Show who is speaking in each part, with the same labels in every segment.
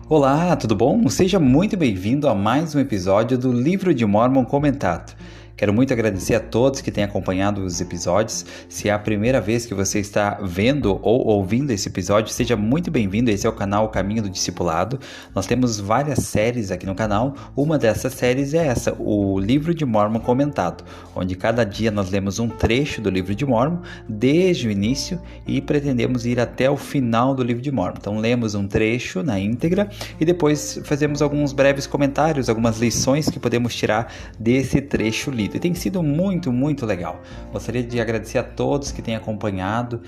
Speaker 1: Olá, tudo bom? Seja muito bem-vindo a mais um episódio do Livro de Mórmon Comentado. Quero muito agradecer a todos que têm acompanhado os episódios. Se é a primeira vez que você está vendo ou ouvindo esse episódio, seja muito bem-vindo. Esse é o canal Caminho do Discipulado. Nós temos várias séries aqui no canal. Uma dessas séries é essa, o Livro de Mórmon Comentado, onde cada dia nós lemos um trecho do Livro de Mórmon, desde o início, e pretendemos ir até o final do Livro de Mórmon. Então lemos um trecho na íntegra e depois fazemos alguns breves comentários, algumas lições que podemos tirar desse trecho lido. E tem sido muito, muito legal. Gostaria de agradecer a todos que têm acompanhado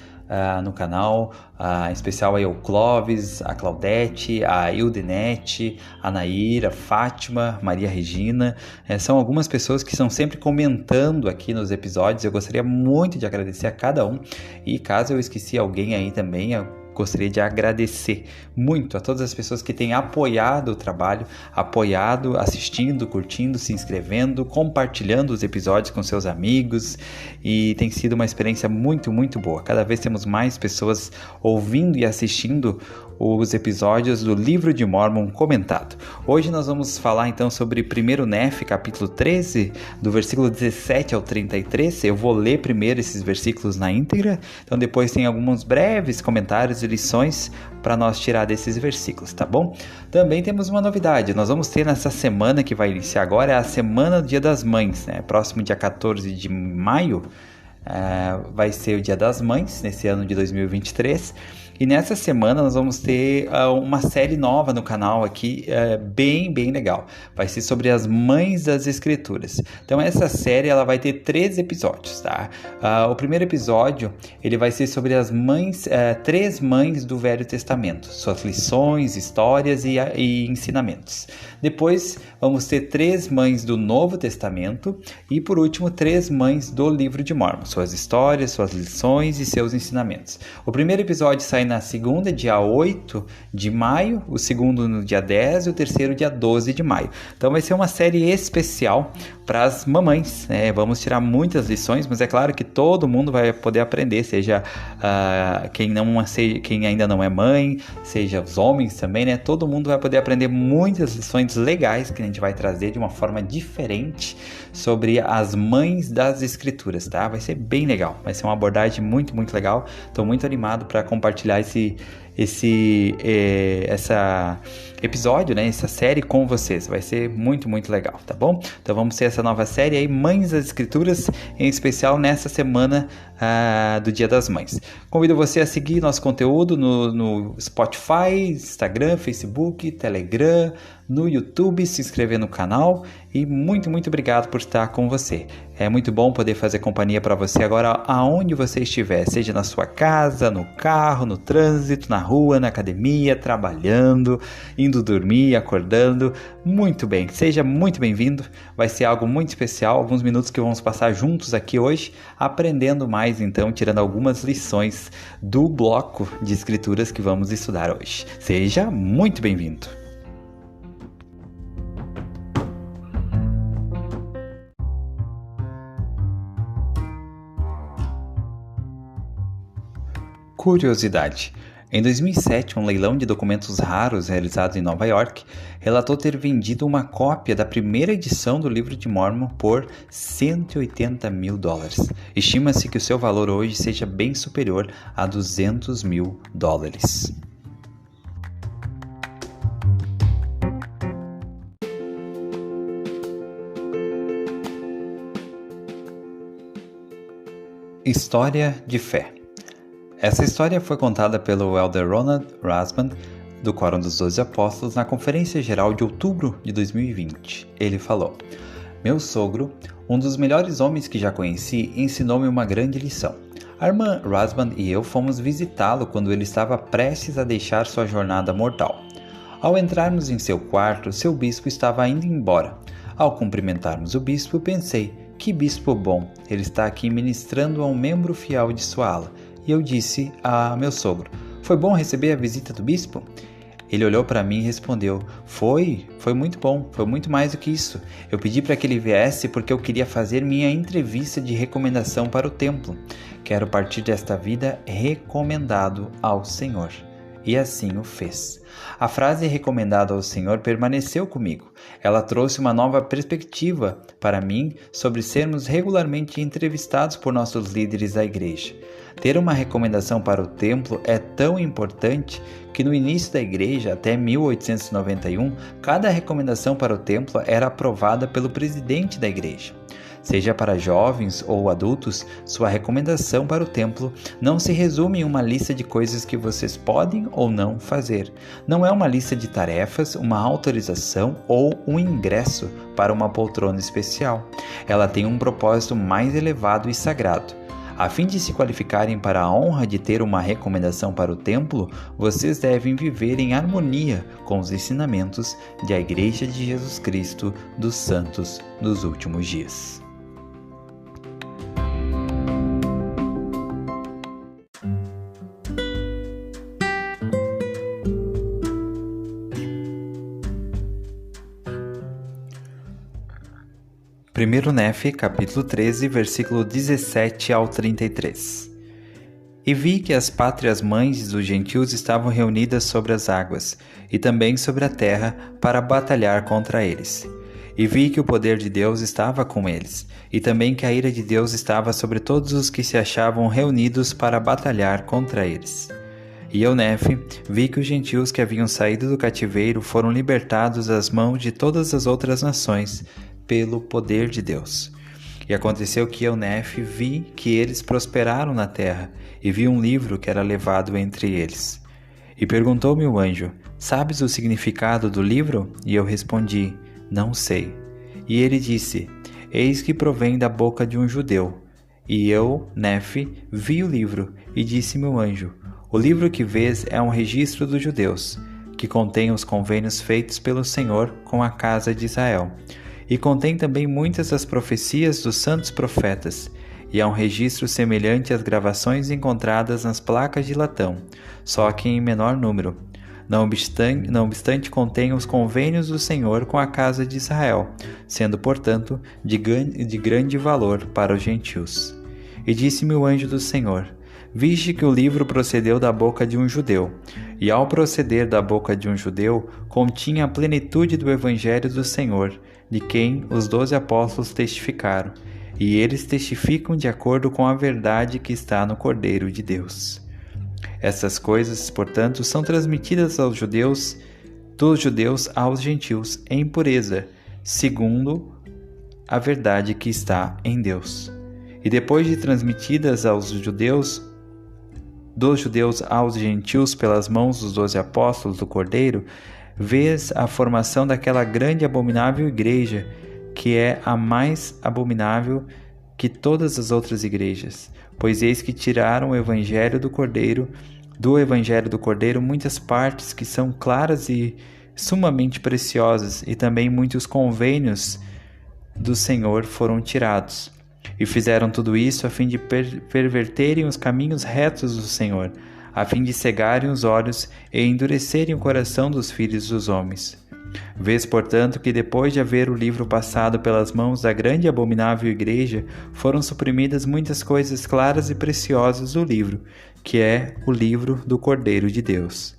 Speaker 1: no canal, em especial aí o Clóvis, a Claudete, a Ildenete, a Naira, a Fátima, Maria Regina. São algumas pessoas que estão sempre comentando aqui nos episódios. Eu gostaria muito de agradecer a cada um. E caso eu esqueci alguém aí também, gostaria de agradecer muito a todas as pessoas que têm apoiado o trabalho, assistindo, curtindo, se inscrevendo, compartilhando os episódios com seus amigos, e tem sido uma experiência muito, muito boa. Cada vez temos mais pessoas ouvindo e assistindo os episódios do Livro de Mórmon Comentado. Hoje nós vamos falar então sobre 1º Nef, capítulo 13, do versículo 17 ao 33. Eu vou ler primeiro esses versículos na íntegra, então depois tem alguns breves comentários e lições para nós tirar desses versículos, tá bom? Também temos uma novidade, nós vamos ter nessa semana que vai iniciar agora, é a Semana do Dia das Mães, né? Próximo dia 14 de maio, vai ser o Dia das Mães, nesse ano de 2023. E nessa semana nós vamos ter uma série nova no canal aqui, bem legal. Vai ser sobre as Mães das Escrituras. Então essa série ela vai ter 3 episódios, tá? O primeiro episódio ele vai ser sobre as mães, 3 mães do Velho Testamento, suas lições, histórias e ensinamentos. Depois vamos ter 3 mães do Novo Testamento e por último 3 mães do Livro de Mórmon, suas histórias, suas lições e seus ensinamentos. O primeiro episódio sai na segunda, dia 8 de maio, o segundo no dia 10 e o terceiro dia 12 de maio. Então vai ser uma série especial para as mamães, né? Vamos tirar muitas lições, mas é claro que todo mundo vai poder aprender, seja quem ainda não é mãe, seja os homens também, né? Todo mundo vai poder aprender muitas lições legais que a gente vai trazer de uma forma diferente sobre as mães das escrituras, tá? Vai ser bem legal, vai ser uma abordagem muito, muito legal. Estou muito animado para compartilhar esse episódio, né? Essa série com vocês. Vai ser muito, muito legal, tá bom? Então vamos ter essa nova série aí, Mães das Escrituras, em especial nessa semana do Dia das Mães. Convido você a seguir nosso conteúdo no Spotify, Instagram, Facebook, Telegram, no YouTube, se inscrever no canal, e muito, muito obrigado por estar com você. É muito bom poder fazer companhia para você agora aonde você estiver, seja na sua casa, no carro, no trânsito, na rua, na academia, trabalhando, indo dormir, acordando. Muito bem, seja muito bem-vindo. Vai ser algo muito especial, alguns minutos que vamos passar juntos aqui hoje, aprendendo mais então, tirando algumas lições do bloco de escrituras que vamos estudar hoje. Seja muito bem-vindo. Curiosidade. Em 2007, um leilão de documentos raros realizado em Nova York relatou ter vendido uma cópia da primeira edição do Livro de Mórmon por $180 mil. Estima-se que o seu valor hoje seja bem superior a $200 mil. História de fé. Essa história foi contada pelo Elder Ronald Rasband, do Quórum dos 12 Apóstolos, na Conferência Geral de outubro de 2020. Ele falou: "Meu sogro, um dos melhores homens que já conheci, ensinou-me uma grande lição. A irmã Rasband e eu fomos visitá-lo quando ele estava prestes a deixar sua jornada mortal. Ao entrarmos em seu quarto, seu bispo estava indo embora. Ao cumprimentarmos o bispo, pensei, que bispo bom, ele está aqui ministrando a um membro fiel de sua ala. E eu disse a meu sogro, foi bom receber a visita do bispo? Ele olhou para mim e respondeu, foi muito bom, foi muito mais do que isso. Eu pedi para que ele viesse porque eu queria fazer minha entrevista de recomendação para o templo. Quero partir desta vida recomendado ao Senhor. E assim o fez. A frase recomendada ao Senhor permaneceu comigo. Ela trouxe uma nova perspectiva para mim sobre sermos regularmente entrevistados por nossos líderes da igreja. Ter uma recomendação para o templo é tão importante que no início da igreja, até 1891, cada recomendação para o templo era aprovada pelo presidente da igreja. Seja para jovens ou adultos, sua recomendação para o templo não se resume em uma lista de coisas que vocês podem ou não fazer. Não é uma lista de tarefas, uma autorização ou um ingresso para uma poltrona especial. Ela tem um propósito mais elevado e sagrado. A fim de se qualificarem para a honra de ter uma recomendação para o templo, vocês devem viver em harmonia com os ensinamentos da Igreja de Jesus Cristo dos Santos dos Últimos Dias. Primeiro Nefe, capítulo 13, versículo 17 ao 33. E vi que as pátrias mães dos gentios estavam reunidas sobre as águas, e também sobre a terra, para batalhar contra eles. E vi que o poder de Deus estava com eles, e também que a ira de Deus estava sobre todos os que se achavam reunidos para batalhar contra eles. E eu, Nefe, vi que os gentios que haviam saído do cativeiro foram libertados das mãos de todas as outras nações, pelo poder de Deus. E aconteceu que eu, Nefe, vi que eles prosperaram na terra, e vi um livro que era levado entre eles. E perguntou-me o anjo: sabes o significado do livro? E eu respondi: não sei. E ele disse: eis que provém da boca de um judeu. E eu, Nefe, vi o livro, e disse-me o anjo: o livro que vês é um registro dos judeus, que contém os convênios feitos pelo Senhor com a casa de Israel. E contém também muitas das profecias dos santos profetas, e é um registro semelhante às gravações encontradas nas placas de latão, só que em menor número. Não obstante contém os convênios do Senhor com a casa de Israel, sendo, portanto, de grande valor para os gentios. E disse-me o anjo do Senhor: viste que o livro procedeu da boca de um judeu, e ao proceder da boca de um judeu, continha a plenitude do evangelho do Senhor, de quem os 12 apóstolos testificaram, e eles testificam de acordo com a verdade que está no Cordeiro de Deus. Essas coisas, portanto, são transmitidas aos judeus, dos judeus aos gentios, em pureza, segundo a verdade que está em Deus. E depois de transmitidas aos judeus, dos judeus aos gentios pelas mãos dos 12 apóstolos do Cordeiro, vês a formação daquela grande e abominável igreja, que é a mais abominável que todas as outras igrejas. Pois eis que tiraram do evangelho do Cordeiro muitas partes que são claras e sumamente preciosas, e também muitos convênios do Senhor foram tirados. E fizeram tudo isso a fim de perverterem os caminhos retos do Senhor, a fim de cegarem os olhos e endurecerem o coração dos filhos dos homens. Vês, portanto, que depois de haver o livro passado pelas mãos da grande e abominável igreja, foram suprimidas muitas coisas claras e preciosas do livro, que é o livro do Cordeiro de Deus.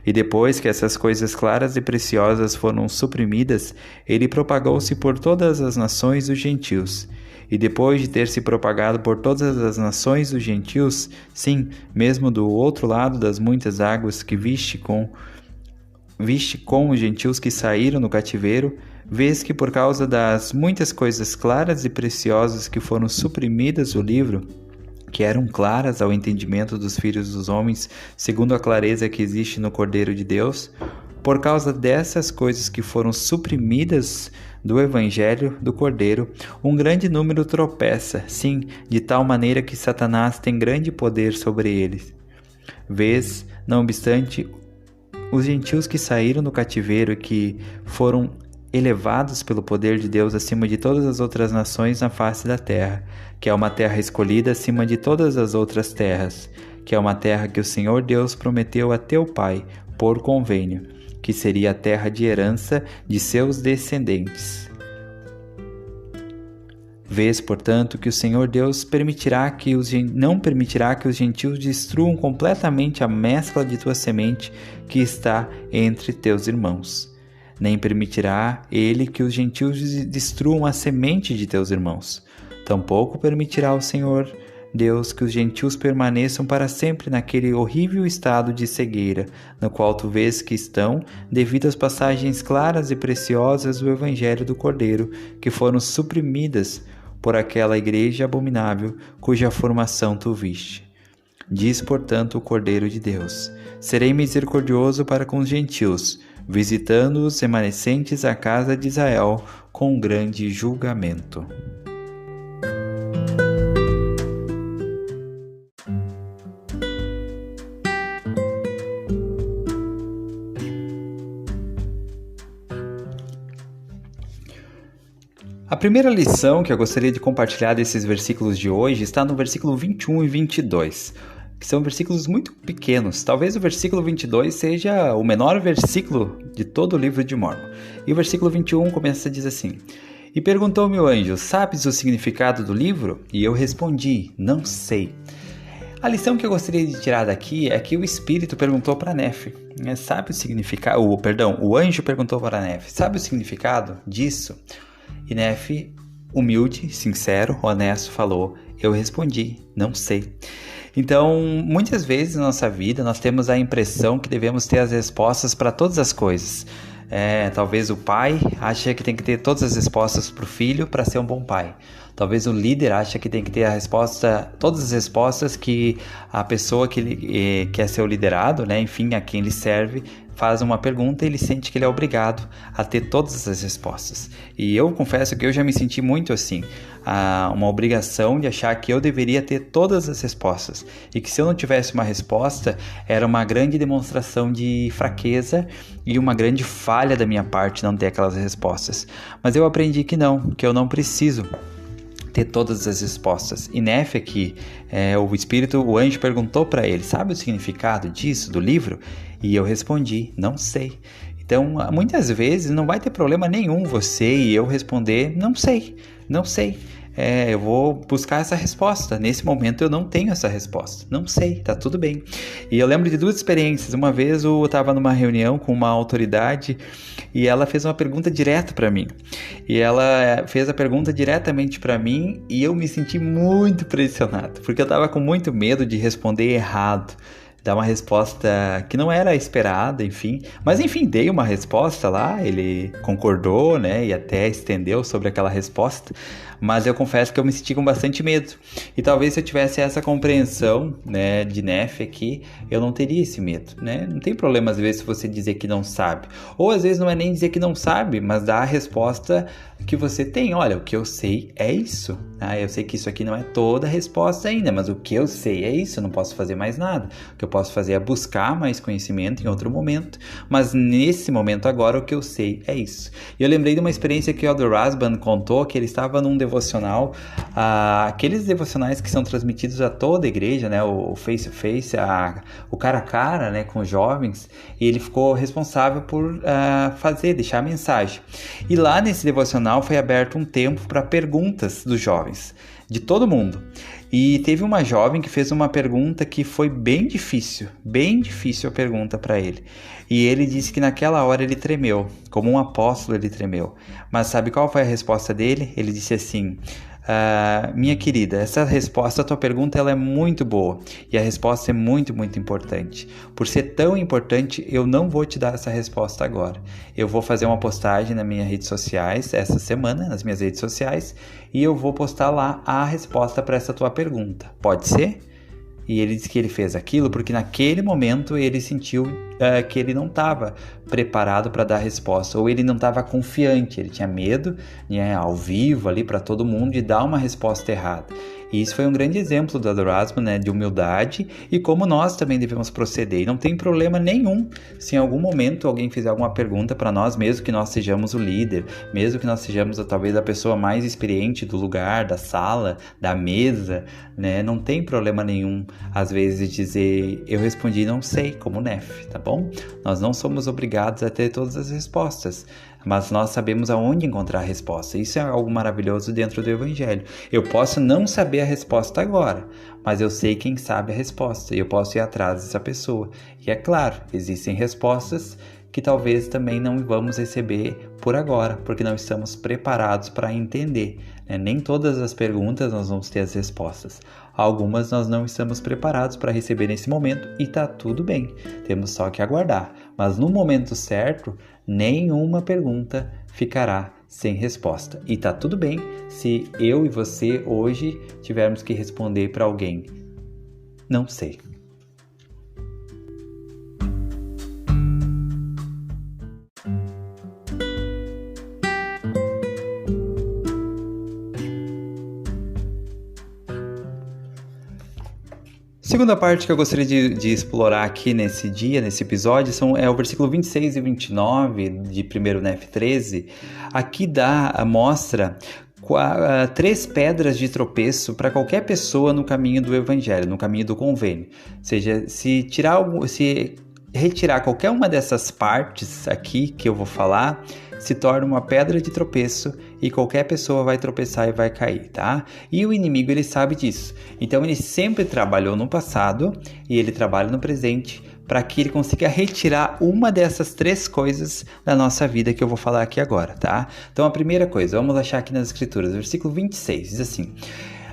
Speaker 1: E depois que essas coisas claras e preciosas foram suprimidas, ele propagou-se por todas as nações dos gentios. E depois de ter se propagado por todas as nações dos gentios, sim, mesmo do outro lado das muitas águas que viste com os gentios que saíram no cativeiro, vês que por causa das muitas coisas claras e preciosas que foram suprimidas do livro, que eram claras ao entendimento dos filhos dos homens, segundo a clareza que existe no Cordeiro de Deus, por causa dessas coisas que foram suprimidas do Evangelho do Cordeiro, um grande número tropeça, sim, de tal maneira que Satanás tem grande poder sobre eles. Vês, não obstante, os gentios que saíram do cativeiro e que foram elevados pelo poder de Deus acima de todas as outras nações na face da terra, que é uma terra escolhida acima de todas as outras terras, que é uma terra que o Senhor Deus prometeu a teu pai, por convênio, que seria a terra de herança de seus descendentes. Vês, portanto, que o Senhor Deus não permitirá que os gentios destruam completamente a mescla de tua semente que está entre teus irmãos. Nem permitirá ele que os gentios destruam a semente de teus irmãos. Tampouco permitirá o Senhor Deus que os gentios permaneçam para sempre naquele horrível estado de cegueira, no qual tu vês que estão, devido às passagens claras e preciosas do Evangelho do Cordeiro, que foram suprimidas por aquela igreja abominável, cuja formação tu viste. Diz, portanto, o Cordeiro de Deus: serei misericordioso para com os gentios, visitando os remanescentes à casa de Israel com grande julgamento. A primeira lição que eu gostaria de compartilhar desses versículos de hoje está no versículo 21 e 22, que são versículos muito pequenos. Talvez o versículo 22 seja o menor versículo de todo o livro de Mórmon. E o versículo 21 começa a dizer assim: E perguntou-me o anjo: sabes o significado do livro? E eu respondi: não sei. A lição que eu gostaria de tirar daqui é que o Espírito perguntou para Nefe, sabe o significado? O anjo perguntou para Nefe: sabe o significado disso? E Nefe, humilde, sincero, honesto, falou: eu respondi, não sei. Então, muitas vezes na nossa vida nós temos a impressão que devemos ter as respostas para todas as coisas. Talvez o pai acha que tem que ter todas as respostas para o filho para ser um bom pai. Talvez o líder acha que tem que ter todas as respostas que a pessoa que ele quer ser o liderado, enfim, a quem ele serve, faz uma pergunta e ele sente que ele é obrigado a ter todas as respostas. E eu confesso que eu já me senti muito assim, uma obrigação de achar que eu deveria ter todas as respostas e que se eu não tivesse uma resposta era uma grande demonstração de fraqueza e uma grande falha da minha parte não ter aquelas respostas. Mas eu aprendi que eu não preciso ter todas as respostas. E Nefe aqui, o anjo perguntou para ele: sabe o significado disso, do livro? E eu respondi: não sei. Então, muitas vezes não vai ter problema nenhum você e eu responder: não sei. Eu vou buscar essa resposta. Nesse momento eu não tenho essa resposta. Não sei, tá tudo bem. E eu lembro de duas experiências. Uma vez eu estava numa reunião com uma autoridade e ela fez uma pergunta direto para mim. E ela fez a pergunta diretamente para mim e eu me senti muito pressionado, porque eu estava com muito medo de responder errado, dar uma resposta que não era esperada, enfim. Mas enfim, dei uma resposta lá, ele concordou, e até estendeu sobre aquela resposta. Mas eu confesso que eu me senti com bastante medo. E talvez se eu tivesse essa compreensão, de Nefe aqui, eu não teria esse medo, Não tem problema às vezes se você dizer que não sabe. Ou às vezes não é nem dizer que não sabe, mas dar a resposta que você tem. Olha, o que eu sei é isso. Eu sei que isso aqui não é toda a resposta ainda, mas o que eu sei é isso, eu não posso fazer mais nada. O que eu posso fazer é buscar mais conhecimento em outro momento, mas nesse momento agora o que eu sei é isso. E eu lembrei de uma experiência que o Elder Rasband contou, que ele estava num devocional, aqueles devocionais que são transmitidos a toda a igreja, o face to face, o cara a cara, com os jovens, e ele ficou responsável por deixar a mensagem. E lá nesse devocional foi aberto um tempo para perguntas dos jovens, de todo mundo. E teve uma jovem que fez uma pergunta que foi bem difícil a pergunta para ele. E ele disse que naquela hora ele tremeu, como um apóstolo ele tremeu. Mas sabe qual foi a resposta dele? Ele disse assim: minha querida, essa resposta à tua pergunta ela é muito boa e a resposta é muito, muito importante. Por ser tão importante, eu não vou te dar essa resposta agora. Eu vou fazer uma postagem nas minhas redes sociais essa semana, nas minhas redes sociais, e eu vou postar lá a resposta para essa tua pergunta. Pode ser? E ele disse que ele fez aquilo porque naquele momento ele sentiu que ele não estava preparado para dar a resposta, ou ele não estava confiante, ele tinha medo, ao vivo ali para todo mundo, de dar uma resposta errada. E isso foi um grande exemplo do Elder Rasband, de humildade e como nós também devemos proceder. E não tem problema nenhum se em algum momento alguém fizer alguma pergunta para nós, mesmo que nós sejamos o líder, mesmo que nós sejamos talvez a pessoa mais experiente do lugar, da sala, da mesa, Não tem problema nenhum, às vezes, dizer eu respondi não sei, como Nefe, tá bom? Nós não somos obrigados a ter todas as respostas. mas nós sabemos aonde encontrar a resposta. Isso é algo maravilhoso dentro do Evangelho. Eu posso não saber a resposta agora, mas eu sei quem sabe a resposta e eu posso ir atrás dessa pessoa. E é claro, existem respostas que talvez também não vamos receber por agora, porque não estamos preparados para entender. Nem todas as perguntas nós vamos ter as respostas. Algumas nós não estamos preparados para receber nesse momento e está tudo bem, temos só que aguardar. Mas no momento certo, nenhuma pergunta ficará sem resposta. E está tudo bem se eu e você hoje tivermos que responder para alguém: não sei. Segunda parte que eu gostaria de explorar aqui nesse episódio, é o versículo 26 e 29 de 1 Nef 13. Aqui mostra 3 pedras de tropeço para qualquer pessoa no caminho do Evangelho, no caminho do convênio. Ou seja, se retirar qualquer uma dessas partes aqui que eu vou falar, se torna uma pedra de tropeço e qualquer pessoa vai tropeçar e vai cair, tá? E o inimigo, ele sabe disso. Então, ele sempre trabalhou no passado e ele trabalha no presente para que ele consiga retirar uma dessas 3 coisas da nossa vida que eu vou falar aqui agora, tá? Então, a primeira coisa, vamos achar aqui nas Escrituras, versículo 26, diz assim: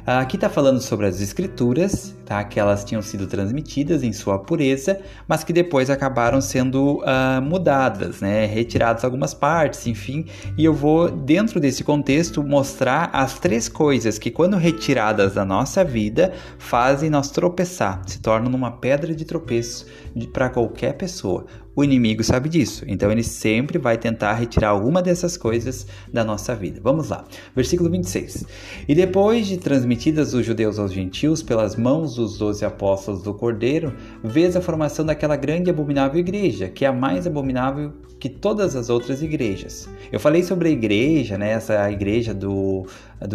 Speaker 1: aqui está falando sobre as Escrituras, tá? Que elas tinham sido transmitidas em sua pureza, mas que depois acabaram sendo mudadas, né? Retiradas algumas partes, enfim. E eu vou, dentro desse contexto, mostrar as 3 coisas que, quando retiradas da nossa vida, fazem nós tropeçar, se tornam uma pedra de tropeço para qualquer pessoa. O inimigo sabe disso, então ele sempre vai tentar retirar alguma dessas coisas da nossa vida. Vamos lá, versículo 26. E depois de transmitidas os judeus aos gentios pelas mãos dos 12 apóstolos do Cordeiro, vês a formação daquela grande e abominável igreja, que é a mais abominável que todas as outras igrejas. Eu falei sobre a igreja, né, essa igreja do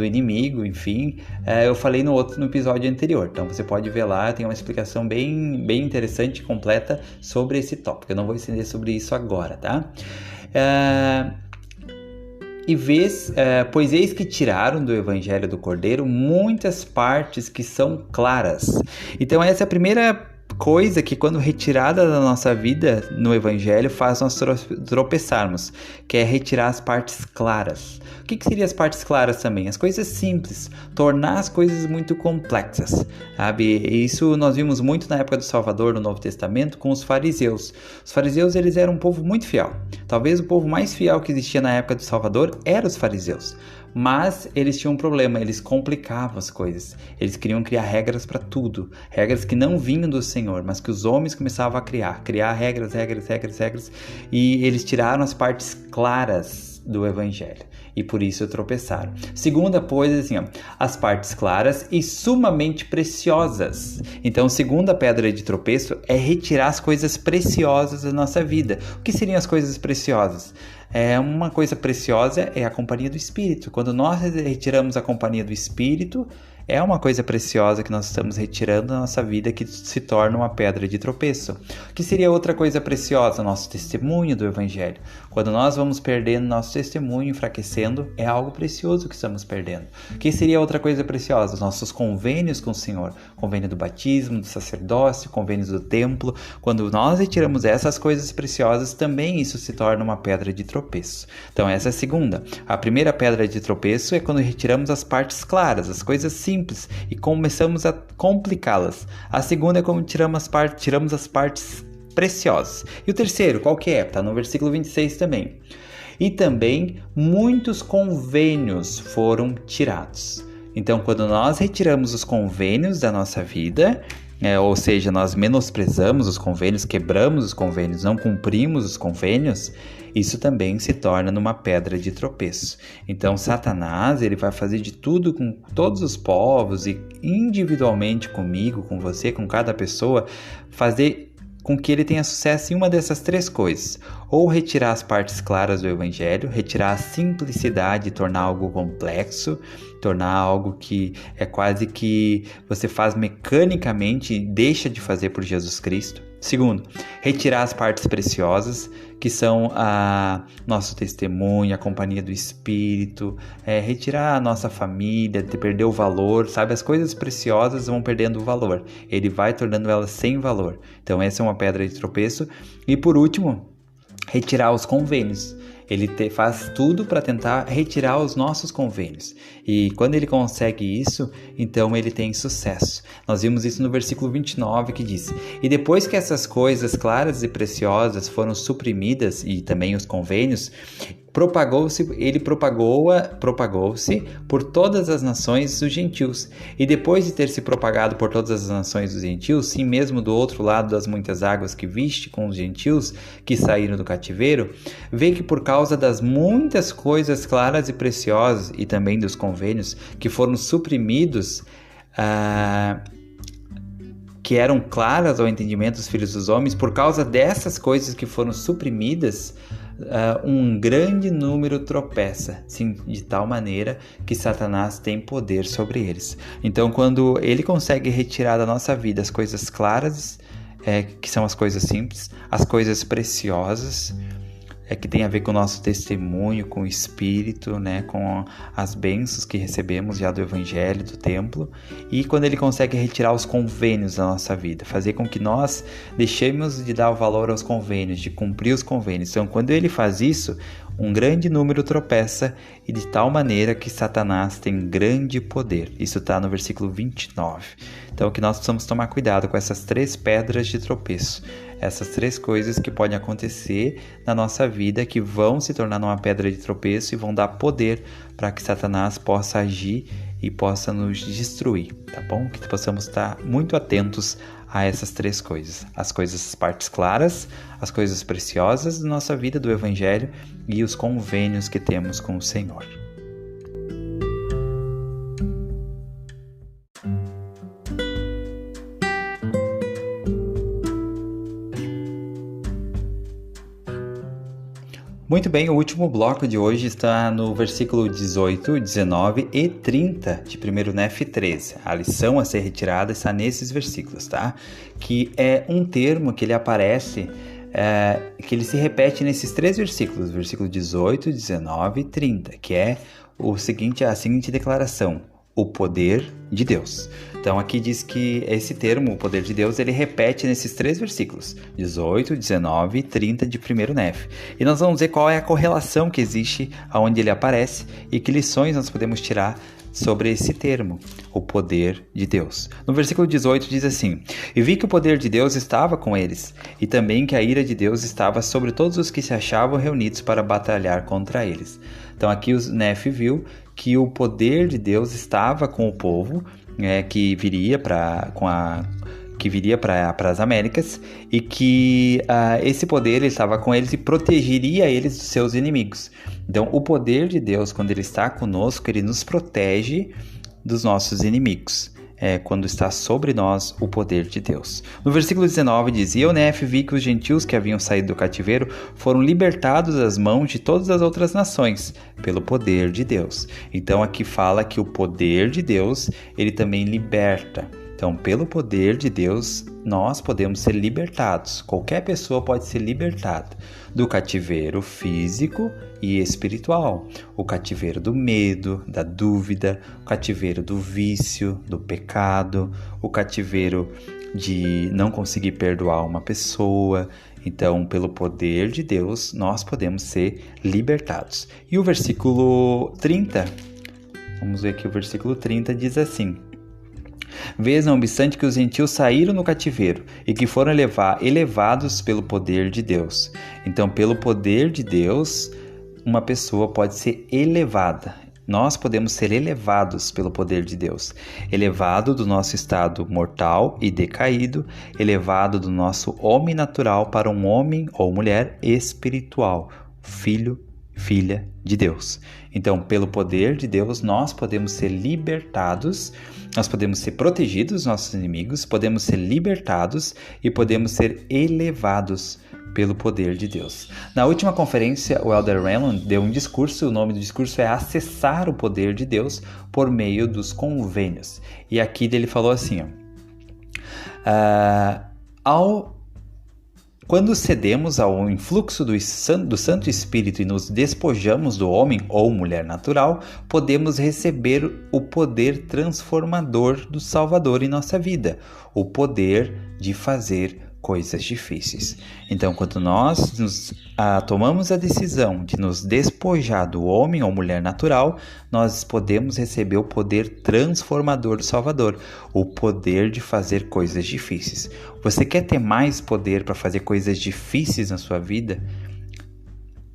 Speaker 1: inimigo, enfim, eu falei no episódio anterior, então você pode ver lá, tem uma explicação bem interessante e completa sobre esse tópico. Eu não vou estender sobre isso agora, tá? Pois eis que tiraram do Evangelho do Cordeiro muitas partes que são claras. Então essa é a primeira coisa que, quando retirada da nossa vida no Evangelho, faz nós tropeçarmos, que é retirar as partes claras. O que seriam as partes claras também? As coisas simples, tornar as coisas muito complexas, sabe? Isso nós vimos muito na época do Salvador, no Novo Testamento, com os fariseus. Os fariseus, eles eram um povo muito fiel. Talvez o povo mais fiel que existia na época do Salvador eram os fariseus. Mas eles tinham um problema, eles complicavam as coisas. Eles queriam criar regras para tudo. Regras que não vinham do Senhor, mas que os homens começavam a criar regras. E eles tiraram as partes claras do Evangelho. E por isso tropeçaram. Segunda coisa, assim, as partes claras e sumamente preciosas. Então, segunda pedra de tropeço é retirar as coisas preciosas da nossa vida. O que seriam as coisas preciosas? Uma coisa preciosa é a companhia do Espírito. Quando nós retiramos a companhia do Espírito, é uma coisa preciosa que nós estamos retirando da nossa vida, que se torna uma pedra de tropeço. O que seria outra coisa preciosa? Nosso testemunho do Evangelho. Quando nós vamos perdendo nosso testemunho, enfraquecendo, é algo precioso que estamos perdendo. O que seria outra coisa preciosa? Os nossos convênios com o Senhor. Convênio do batismo, do sacerdócio, convênios do templo. Quando nós retiramos essas coisas preciosas, também isso se torna uma pedra de tropeço. Então essa é a segunda. A primeira pedra de tropeço é quando retiramos as partes claras, as coisas simples, e começamos a complicá-las. A segunda é como tiramos as partes preciosas. E o terceiro, qual que é? Está no versículo 26 também. E também muitos convênios foram tirados. Então, quando nós retiramos os convênios da nossa vida, ou seja, nós menosprezamos os convênios, quebramos os convênios, não cumprimos os convênios, isso também se torna numa pedra de tropeço. Então, Satanás, ele vai fazer de tudo com todos os povos e individualmente comigo, com você, com cada pessoa, fazer com que ele tenha sucesso em uma dessas 3 coisas. Ou retirar as partes claras do Evangelho, retirar a simplicidade e tornar algo complexo, tornar algo que é quase que você faz mecanicamente e deixa de fazer por Jesus Cristo. Segundo, retirar as partes preciosas, que são a nosso testemunho, a companhia do Espírito, retirar a nossa família, perder o valor, sabe? As coisas preciosas vão perdendo o valor, ele vai tornando elas sem valor. Então essa é uma pedra de tropeço. E por último, retirar os convênios. Ele faz tudo para tentar retirar os nossos convênios. E quando ele consegue isso, então ele tem sucesso. Nós vimos isso no versículo 29 que diz: E depois que essas coisas claras e preciosas foram suprimidas, e também os convênios, ele propagou-se por todas as nações dos gentios. E depois de ter se propagado por todas as nações dos gentios, sim mesmo do outro lado das muitas águas que viste com os gentios que saíram do cativeiro, vê que por causa das muitas coisas claras e preciosas, e também dos convênios que foram suprimidos, que eram claras ao entendimento dos filhos dos homens, por causa dessas coisas que foram suprimidas, um grande número tropeça, sim, de tal maneira que Satanás tem poder sobre eles. Então, quando ele consegue retirar da nossa vida as coisas claras, que são as coisas simples, as coisas preciosas, que tem a ver com o nosso testemunho, com o Espírito, né, com as bênçãos que recebemos já do Evangelho, do Templo, e quando ele consegue retirar os convênios da nossa vida, fazer com que nós deixemos de dar o valor aos convênios, de cumprir os convênios. Então, quando ele faz isso, um grande número tropeça, e de tal maneira que Satanás tem grande poder. Isso está no versículo 29. Então, que nós precisamos tomar cuidado com essas 3 pedras de tropeço. Essas 3 coisas que podem acontecer na nossa vida, que vão se tornar uma pedra de tropeço e vão dar poder para que Satanás possa agir e possa nos destruir, tá bom? Que possamos estar muito atentos a essas 3 coisas. As partes claras, as coisas preciosas da nossa vida, do Evangelho, e os convênios que temos com o Senhor. Muito bem, o último bloco de hoje está no versículo 18, 19 e 30 de 1 Nef 13. A lição a ser retirada está nesses versículos, tá? Que é um termo que ele aparece, que ele se repete nesses 3 versículos, versículo 18, 19 e 30, que é a seguinte declaração: o poder de Deus. Então aqui diz que esse termo, o poder de Deus, ele repete nesses 3 versículos, 18, 19 e 30 de 1 Nef. E nós vamos ver qual é a correlação que existe aonde ele aparece e que lições nós podemos tirar sobre esse termo, o poder de Deus. No versículo 18 diz assim: E vi que o poder de Deus estava com eles, e também que a ira de Deus estava sobre todos os que se achavam reunidos para batalhar contra eles. Então aqui o Nef viu que o poder de Deus estava com o povo, que viria para as Américas, e que esse poder ele estava com eles e protegeria eles dos seus inimigos. Então, o poder de Deus, quando ele está conosco, ele nos protege dos nossos inimigos. Quando está sobre nós o poder de Deus. No versículo 19 diz: E eu, Nef, vi que os gentios que haviam saído do cativeiro foram libertados das mãos de todas as outras nações, pelo poder de Deus. Então aqui fala que o poder de Deus, ele também liberta. Então, pelo poder de Deus, nós podemos ser libertados. Qualquer pessoa pode ser libertada do cativeiro físico e espiritual. O cativeiro do medo, da dúvida, o cativeiro do vício, do pecado, o cativeiro de não conseguir perdoar uma pessoa. Então, pelo poder de Deus, nós podemos ser libertados. E o versículo 30, vamos ver aqui, o versículo 30 diz assim: Vês, não obstante, que os gentios saíram no cativeiro e que foram elevados pelo poder de Deus. Então, pelo poder de Deus, uma pessoa pode ser elevada. Nós podemos ser elevados pelo poder de Deus. Elevado do nosso estado mortal e decaído, elevado do nosso homem natural para um homem ou mulher espiritual, filho filha de Deus. Então, pelo poder de Deus, nós podemos ser libertados, nós podemos ser protegidos dos nossos inimigos, podemos ser libertados e podemos ser elevados pelo poder de Deus. Na última conferência, o Elder Renlund deu um discurso, o nome do discurso é Acessar o Poder de Deus por meio dos convênios. E aqui ele falou assim, quando cedemos ao influxo do Santo Espírito e nos despojamos do homem ou mulher natural, podemos receber o poder transformador do Salvador em nossa vida, o poder de fazer coisas difíceis. Então, quando nós tomamos a decisão de nos despojar do homem ou mulher natural, nós podemos receber o poder transformador do Salvador, o poder de fazer coisas difíceis. Você quer ter mais poder para fazer coisas difíceis na sua vida?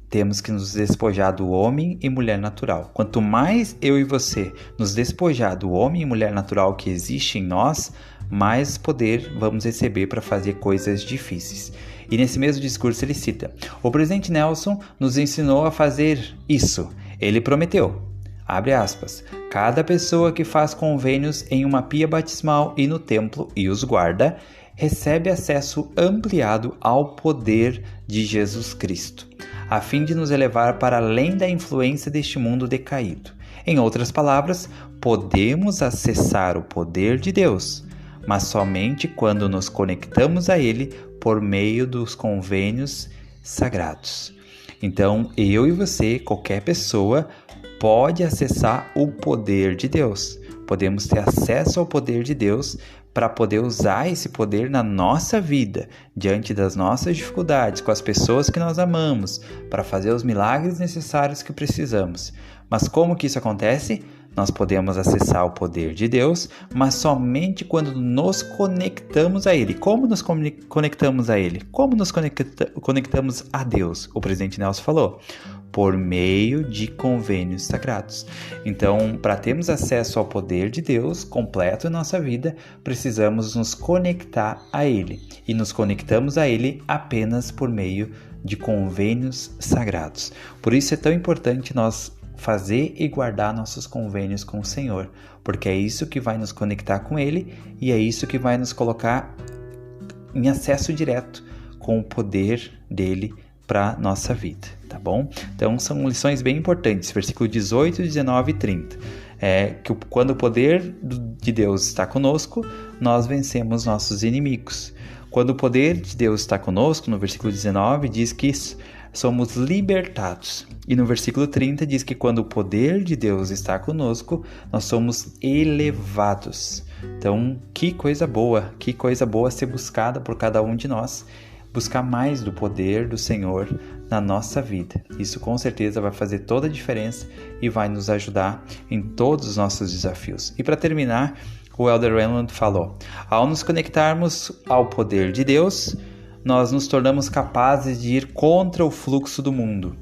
Speaker 1: Temos que nos despojar do homem e mulher natural. Quanto mais eu e você nos despojar do homem e mulher natural que existe em nós, mais poder vamos receber para fazer coisas difíceis. E nesse mesmo discurso ele cita: o presidente Nelson nos ensinou a fazer isso. Ele prometeu, abre aspas, cada pessoa que faz convênios em uma pia batismal e no templo e os guarda, recebe acesso ampliado ao poder de Jesus Cristo, a fim de nos elevar para além da influência deste mundo decaído. Em outras palavras, podemos acessar o poder de Deus, mas somente quando nos conectamos a Ele por meio dos convênios sagrados. Então, eu e você, qualquer pessoa, pode acessar o poder de Deus. Podemos ter acesso ao poder de Deus para poder usar esse poder na nossa vida, diante das nossas dificuldades, com as pessoas que nós amamos, para fazer os milagres necessários que precisamos. Mas como que isso acontece? Nós podemos acessar o poder de Deus, mas somente quando nos conectamos a Ele. Como nos conectamos a Ele? Como nos conectamos a Deus? O presidente Nelson falou, por meio de convênios sagrados. Então, para termos acesso ao poder de Deus completo em nossa vida, precisamos nos conectar a Ele. E nos conectamos a Ele apenas por meio de convênios sagrados. Por isso é tão importante nós fazer e guardar nossos convênios com o Senhor, porque é isso que vai nos conectar com Ele e é isso que vai nos colocar em acesso direto com o poder dele para nossa vida, tá bom? Então são lições bem importantes, versículo 18, 19 e 30. Que quando o poder de Deus está conosco, nós vencemos nossos inimigos. Quando o poder de Deus está conosco, no versículo 19 diz que somos libertados. E no versículo 30 diz que quando o poder de Deus está conosco, nós somos elevados. Então, que coisa boa ser buscada por cada um de nós, buscar mais do poder do Senhor na nossa vida. Isso com certeza vai fazer toda a diferença e vai nos ajudar em todos os nossos desafios. E para terminar, o Elder Renlund falou: ao nos conectarmos ao poder de Deus, nós nos tornamos capazes de ir contra o fluxo do mundo,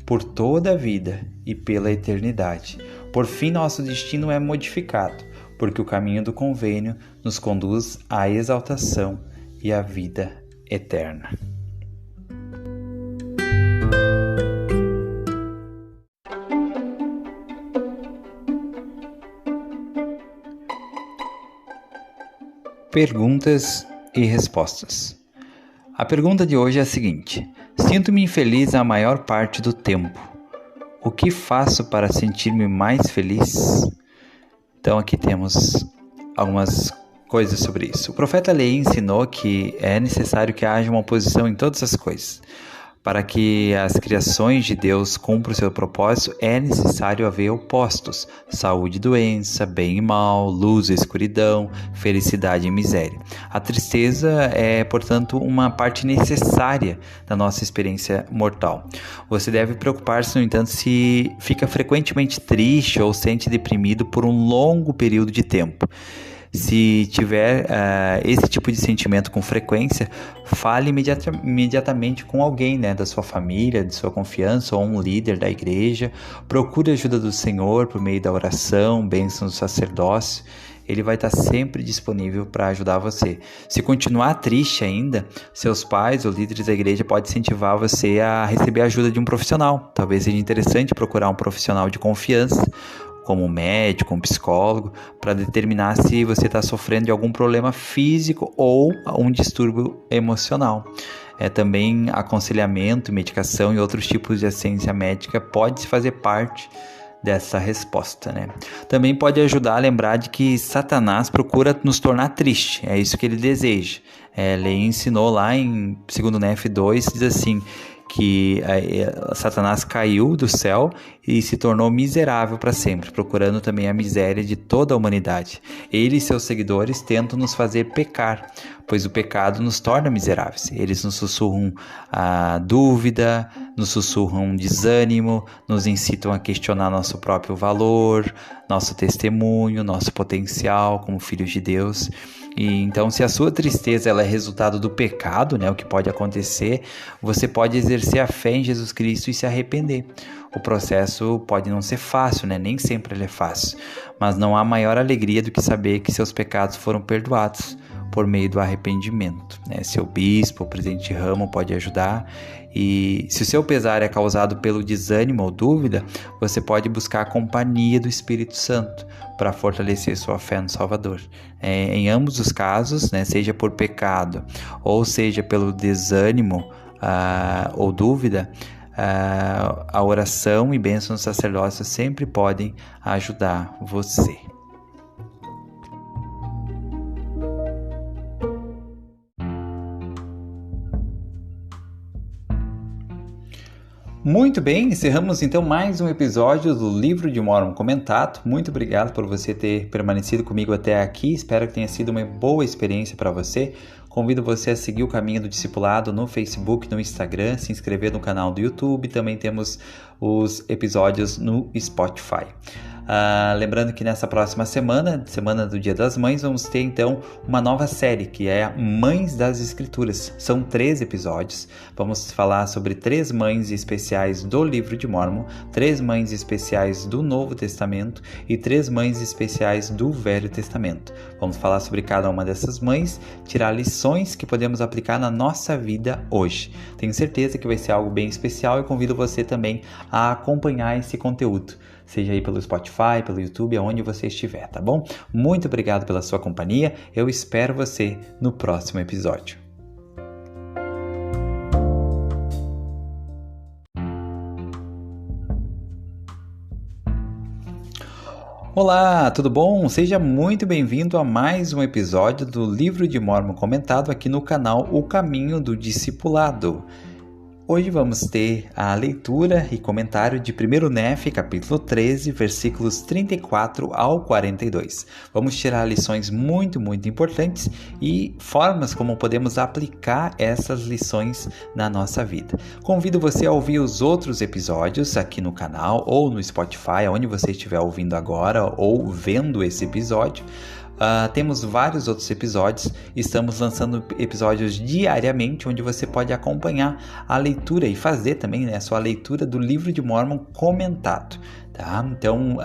Speaker 1: por toda a vida e pela eternidade. Por fim, nosso destino é modificado, porque o caminho do convênio nos conduz à exaltação e à vida eterna. Perguntas e respostas. A pergunta de hoje é a seguinte: sinto-me infeliz a maior parte do tempo. O que faço para sentir-me mais feliz? Então aqui temos algumas coisas sobre isso. O profeta Leí ensinou que é necessário que haja uma oposição em todas as coisas. Para que as criações de Deus cumpram o seu propósito, é necessário haver opostos: saúde e doença, bem e mal, luz e escuridão, felicidade e miséria. A tristeza é, portanto, uma parte necessária da nossa experiência mortal. Você deve preocupar-se, no entanto, se fica frequentemente triste ou sente deprimido por um longo período de tempo. Se tiver esse tipo de sentimento com frequência, fale imediatamente com alguém, da sua família, de sua confiança, ou um líder da igreja. Procure a ajuda do Senhor por meio da oração, bênção do sacerdócio. ele vai estar sempre disponível para ajudar você. Se continuar triste ainda, seus pais ou líderes da igreja podem incentivar você a receber a ajuda de um profissional. Talvez seja interessante procurar um profissional de confiança, como um médico, um psicólogo, para determinar se você está sofrendo de algum problema físico ou um distúrbio emocional. Também aconselhamento, medicação e outros tipos de assistência médica pode fazer parte dessa resposta, né? Também pode ajudar a lembrar de que Satanás procura nos tornar tristes, é isso que ele deseja. Ele ensinou lá em 2 Nef 2, diz assim, que Satanás caiu do céu e se tornou miserável para sempre, procurando também a miséria de toda a humanidade. Ele e seus seguidores tentam nos fazer pecar, pois o pecado nos torna miseráveis. Eles nos sussurram a dúvida, nos sussurram desânimo, nos incitam a questionar nosso próprio valor, nosso testemunho, nosso potencial como filhos de Deus. E então, se a sua tristeza ela é resultado do pecado, né, o que pode acontecer, você pode exercer a fé em Jesus Cristo e se arrepender. O processo pode não ser fácil, né? Nem sempre ele é fácil, mas não há maior alegria do que saber que seus pecados foram perdoados por meio do arrependimento, né? Seu bispo, o presidente de ramo pode ajudar. E se o seu pesar é causado pelo desânimo ou dúvida, você pode buscar a companhia do Espírito Santo para fortalecer sua fé no Salvador. Em ambos os casos, né, seja por pecado ou seja pelo desânimo ou dúvida, a oração e bênção do sacerdócio sempre podem ajudar você. Muito bem, encerramos então mais um episódio do Livro de Mórmon Comentado. Muito obrigado por você ter permanecido comigo até aqui, espero que tenha sido uma boa experiência para você. Convido você a seguir o Caminho do Discipulado no Facebook, no Instagram, se inscrever no canal do YouTube, também temos os episódios no Spotify. Lembrando que nessa próxima semana do Dia das Mães, vamos ter então uma nova série que é Mães das Escrituras. São 3 episódios. Vamos falar sobre 3 mães especiais do Livro de Mórmon, 3 mães especiais do Novo Testamento e 3 mães especiais do Velho Testamento. Vamos falar sobre cada uma dessas mães, tirar lições que podemos aplicar na nossa vida hoje. Tenho certeza que vai ser algo bem especial e convido você também a acompanhar esse conteúdo, seja aí pelo Spotify, pelo YouTube, aonde você estiver, tá bom? Muito obrigado pela sua companhia, eu espero você no próximo episódio. Olá, tudo bom? Seja muito bem-vindo a mais um episódio do Livro de Mórmon Comentado aqui no canal O Caminho do Discipulado. Hoje vamos ter a leitura e comentário de 1 Nef, capítulo 13, versículos 34 ao 42. Vamos tirar lições muito importantes e formas como podemos aplicar essas lições na nossa vida. Convido você a ouvir os outros episódios aqui no canal ou no Spotify, onde você estiver ouvindo agora ou vendo esse episódio. Temos vários outros episódios, estamos lançando episódios diariamente, onde você pode acompanhar a leitura e fazer também a sua leitura do Livro de Mórmon comentado. Tá? Então,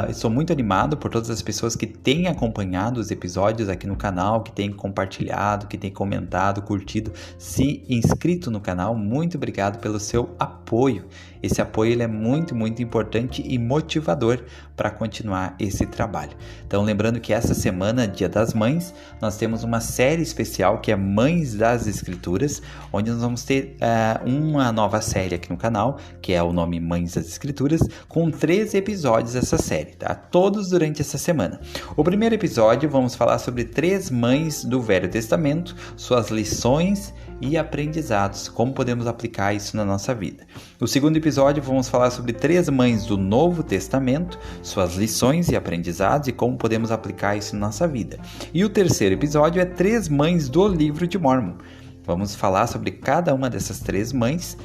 Speaker 1: estou muito animado por todas as pessoas que têm acompanhado os episódios aqui no canal, que têm compartilhado, que têm comentado, curtido, se inscrito no canal. Muito obrigado pelo seu apoio. Esse apoio ele é muito importante e motivador para continuar esse trabalho. Então, lembrando que essa semana, Dia das Mães, nós temos uma série especial que é Mães das Escrituras, onde nós vamos ter uma nova série aqui no canal, que é o nome Mães das Escrituras, com 13 episódios dessa série, tá? Todos durante essa semana. O primeiro episódio vamos falar sobre 3 mães do Velho Testamento, suas lições e aprendizados, como podemos aplicar isso na nossa vida. No segundo episódio vamos falar sobre 3 mães do Novo Testamento, suas lições e aprendizados e como podemos aplicar isso na nossa vida. E o terceiro episódio é 3 mães do Livro de Mórmon. Vamos falar sobre cada uma dessas 3 mães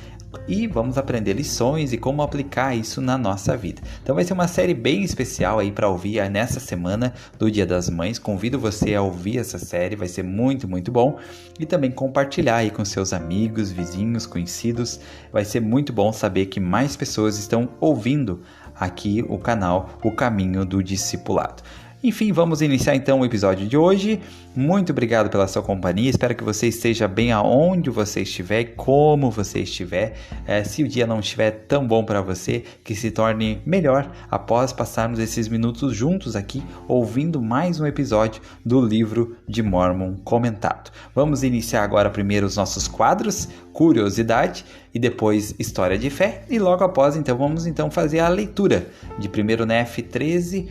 Speaker 1: e vamos aprender lições e como aplicar isso na nossa vida. Então vai ser uma série bem especial aí para ouvir nessa semana do Dia das Mães. Convido você a ouvir essa série, vai ser muito bom, e também compartilhar aí com seus amigos, vizinhos, conhecidos. Vai ser muito bom saber que mais pessoas estão ouvindo aqui o canal O Caminho do Discipulado. Enfim, vamos iniciar então o episódio de hoje. Muito obrigado pela sua companhia, espero que você esteja bem aonde você estiver e como você estiver. Se o dia não estiver tão bom para você, que se torne melhor após passarmos esses minutos juntos aqui, ouvindo mais um episódio do Livro de Mórmon comentado. Vamos iniciar agora primeiro os nossos quadros, Curiosidade e depois História de Fé, e logo após então vamos fazer a leitura de 1 Nef 13,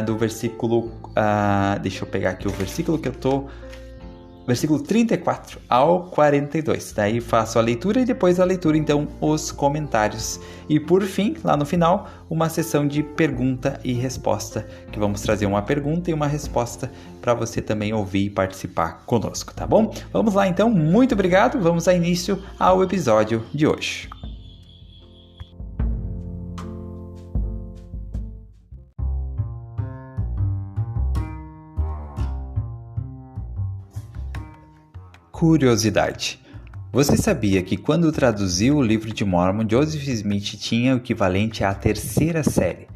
Speaker 1: do versículo, deixa eu pegar aqui o versículo que eu tô, versículo 34 ao 42, daí faço a leitura e depois da leitura então os comentários, e por fim, lá no final, uma sessão de pergunta e resposta, que vamos trazer uma pergunta e uma resposta para você também ouvir e participar conosco, tá bom? Vamos lá então, muito obrigado, vamos dar início ao episódio de hoje. Curiosidade. Você sabia que quando traduziu o Livro de Mórmon, Joseph Smith tinha o equivalente à terceira série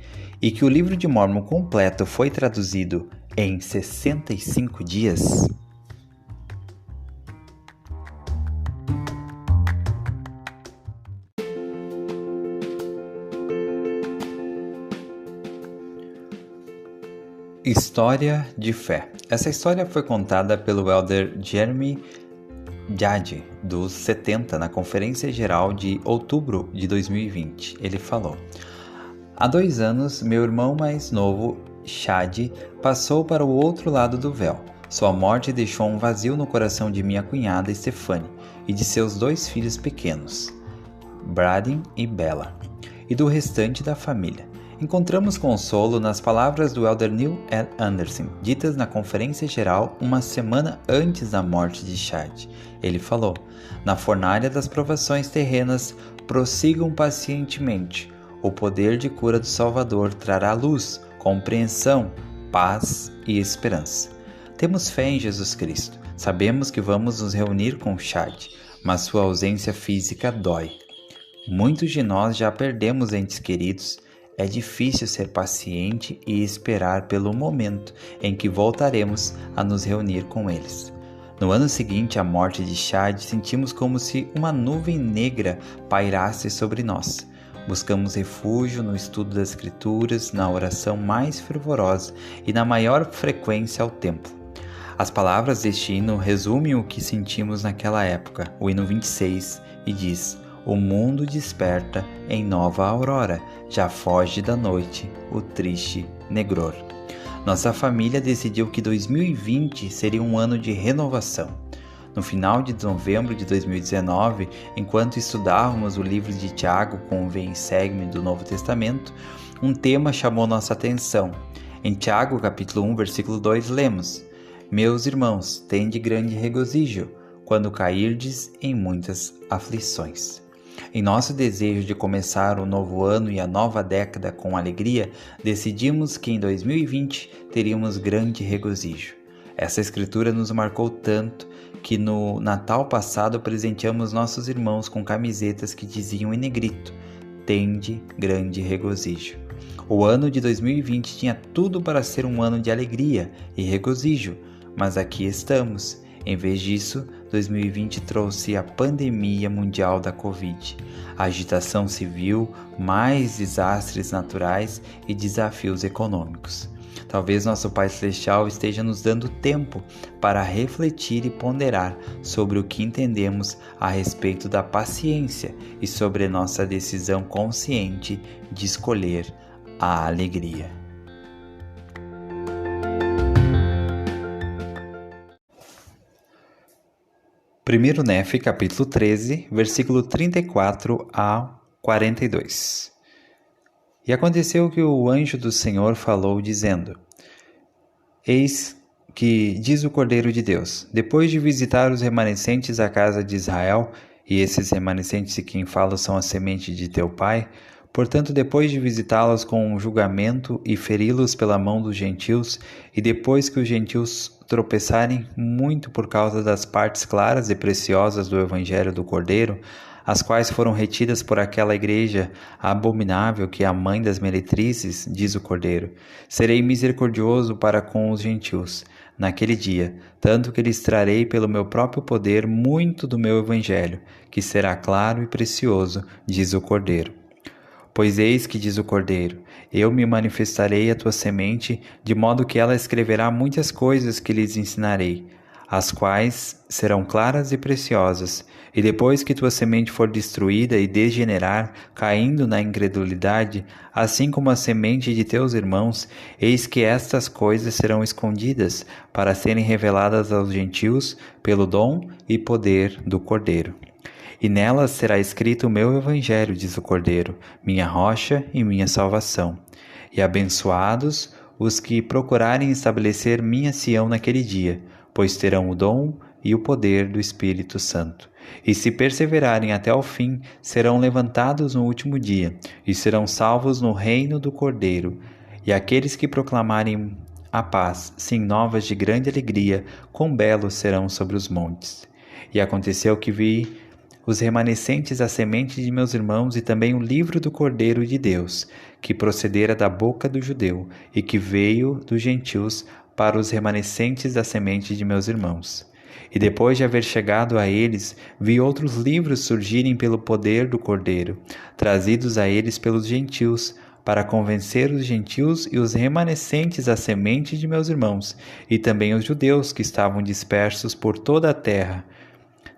Speaker 1: e que o Livro de Mórmon completo foi traduzido em 65 dias? História de Fé. Essa história foi contada pelo elder Jeremy Jade, dos 70, na Conferência Geral de outubro de 2020. Ele falou: há 2 anos, meu irmão mais novo, Shad, passou para o outro lado do véu. Sua morte deixou um vazio no coração de minha cunhada Stephanie e de seus 2 filhos pequenos, Braden e Bella, e do restante da família. Encontramos consolo nas palavras do elder Neil L. Anderson, ditas na Conferência Geral uma semana antes da morte de Shad. Ele falou: na fornalha das provações terrenas, prossigam pacientemente. O poder de cura do Salvador trará luz, compreensão, paz e esperança. Temos fé em Jesus Cristo. Sabemos que vamos nos reunir com Shad, mas sua ausência física dói. Muitos de nós já perdemos entes queridos. É difícil ser paciente e esperar pelo momento em que voltaremos a nos reunir com eles. No ano seguinte à morte de Shad, sentimos como se uma nuvem negra pairasse sobre nós. Buscamos refúgio no estudo das Escrituras, na oração mais fervorosa e na maior frequência ao templo. As palavras deste hino resumem o que sentimos naquela época, o hino 26, e diz: o mundo desperta em nova aurora, já foge da noite o triste negror. Nossa família decidiu que 2020 seria um ano de renovação. No final de novembro de 2019, enquanto estudávamos o livro de Tiago com o Vem e Segue-me do Novo Testamento, um tema chamou nossa atenção. Em Tiago, capítulo 1, versículo 2, lemos: meus irmãos, tende grande regozijo, quando cairdes em muitas aflições. Em nosso desejo de começar o novo ano e a nova década com alegria, decidimos que em 2020 teríamos grande regozijo. Essa escritura nos marcou tanto que no Natal passado presenteamos nossos irmãos com camisetas que diziam em negrito: tende grande regozijo. O ano de 2020 tinha tudo para ser um ano de alegria e regozijo, mas aqui estamos. Em vez disso, 2020 trouxe a pandemia mundial da Covid, a agitação civil, mais desastres naturais e desafios econômicos. Talvez nosso Pai Celestial esteja nos dando tempo para refletir e ponderar sobre o que entendemos a respeito da paciência e sobre nossa decisão consciente de escolher a alegria. Primeiro Nef, capítulo 13, versículo 34 a 42. E aconteceu que o anjo do Senhor falou, dizendo: eis que diz o Cordeiro de Deus, depois de visitar os remanescentes da casa de Israel, e esses remanescentes de quem falo são a semente de teu pai, portanto, depois de visitá-los com um julgamento e feri-los pela mão dos gentios, e depois que os gentios tropeçarem muito por causa das partes claras e preciosas do Evangelho do Cordeiro, as quais foram retidas por aquela igreja abominável que é a mãe das meretrizes, diz o Cordeiro. Serei misericordioso para com os gentios naquele dia, tanto que lhes trarei pelo meu próprio poder muito do meu evangelho, que será claro e precioso, diz o Cordeiro. Pois eis que diz o Cordeiro, eu me manifestarei à tua semente, de modo que ela escreverá muitas coisas que lhes ensinarei, as quais serão claras e preciosas, e depois que tua semente for destruída e degenerar, caindo na incredulidade, assim como a semente de teus irmãos, eis que estas coisas serão escondidas, para serem reveladas aos gentios pelo dom e poder do Cordeiro. E nelas será escrito o meu evangelho, diz o Cordeiro, minha rocha e minha salvação. E abençoados os que procurarem estabelecer minha Sião naquele dia, pois terão o dom e o poder do Espírito Santo. E se perseverarem até o fim, serão levantados no último dia, e serão salvos no reino do Cordeiro. E aqueles que proclamarem a paz, sim, novas de grande alegria, quão belos serão sobre os montes. E aconteceu que vi os remanescentes da semente de meus irmãos e também o livro do Cordeiro de Deus, que procedera da boca do judeu e que veio dos gentios para os remanescentes da semente de meus irmãos. E depois de haver chegado a eles, vi outros livros surgirem pelo poder do Cordeiro, trazidos a eles pelos gentios, para convencer os gentios e os remanescentes da semente de meus irmãos, e também os judeus que estavam dispersos por toda a terra,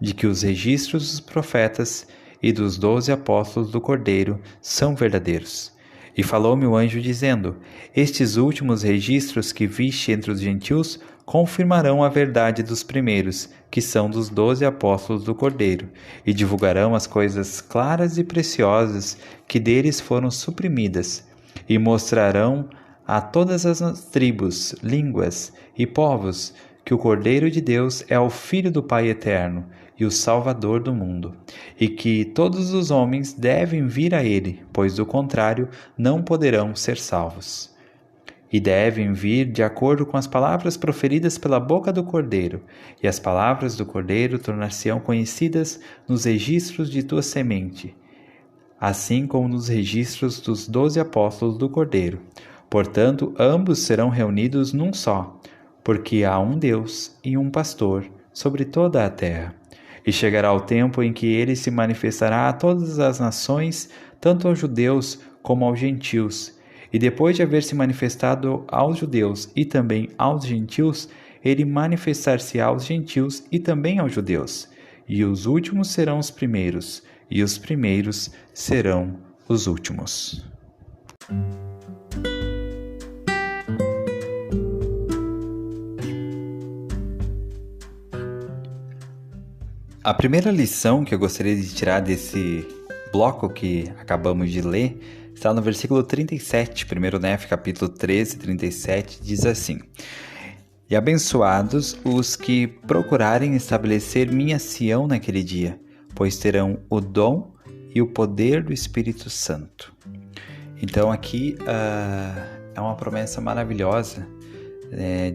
Speaker 1: de que os registros dos profetas e dos 12 apóstolos do Cordeiro são verdadeiros. E falou-me o anjo dizendo, estes últimos registros que viste entre os gentios confirmarão a verdade dos primeiros, que são dos 12 apóstolos do Cordeiro, e divulgarão as coisas claras e preciosas que deles foram suprimidas, e mostrarão a todas as tribos, línguas e povos que o Cordeiro de Deus é o Filho do Pai eterno e o Salvador do mundo, e que todos os homens devem vir a ele, pois do contrário não poderão ser salvos. E devem vir de acordo com as palavras proferidas pela boca do Cordeiro, e as palavras do Cordeiro tornar-se-ão conhecidas nos registros de tua semente, assim como nos registros dos 12 apóstolos do Cordeiro. Portanto, ambos serão reunidos num só, porque há um Deus e um pastor sobre toda a terra. E chegará o tempo em que ele se manifestará a todas as nações, tanto aos judeus como aos gentios. E depois de haver se manifestado aos judeus e também aos gentios, ele manifestar-se aos gentios e também aos judeus. E os últimos serão os primeiros, e os primeiros serão os últimos. A primeira lição que eu gostaria de tirar desse bloco que acabamos de ler está no versículo 37, 1 Nef, capítulo 13, 37, diz assim: E abençoados os que procurarem estabelecer minha Sião naquele dia, pois terão o dom e o poder do Espírito Santo. Então aqui é uma promessa maravilhosa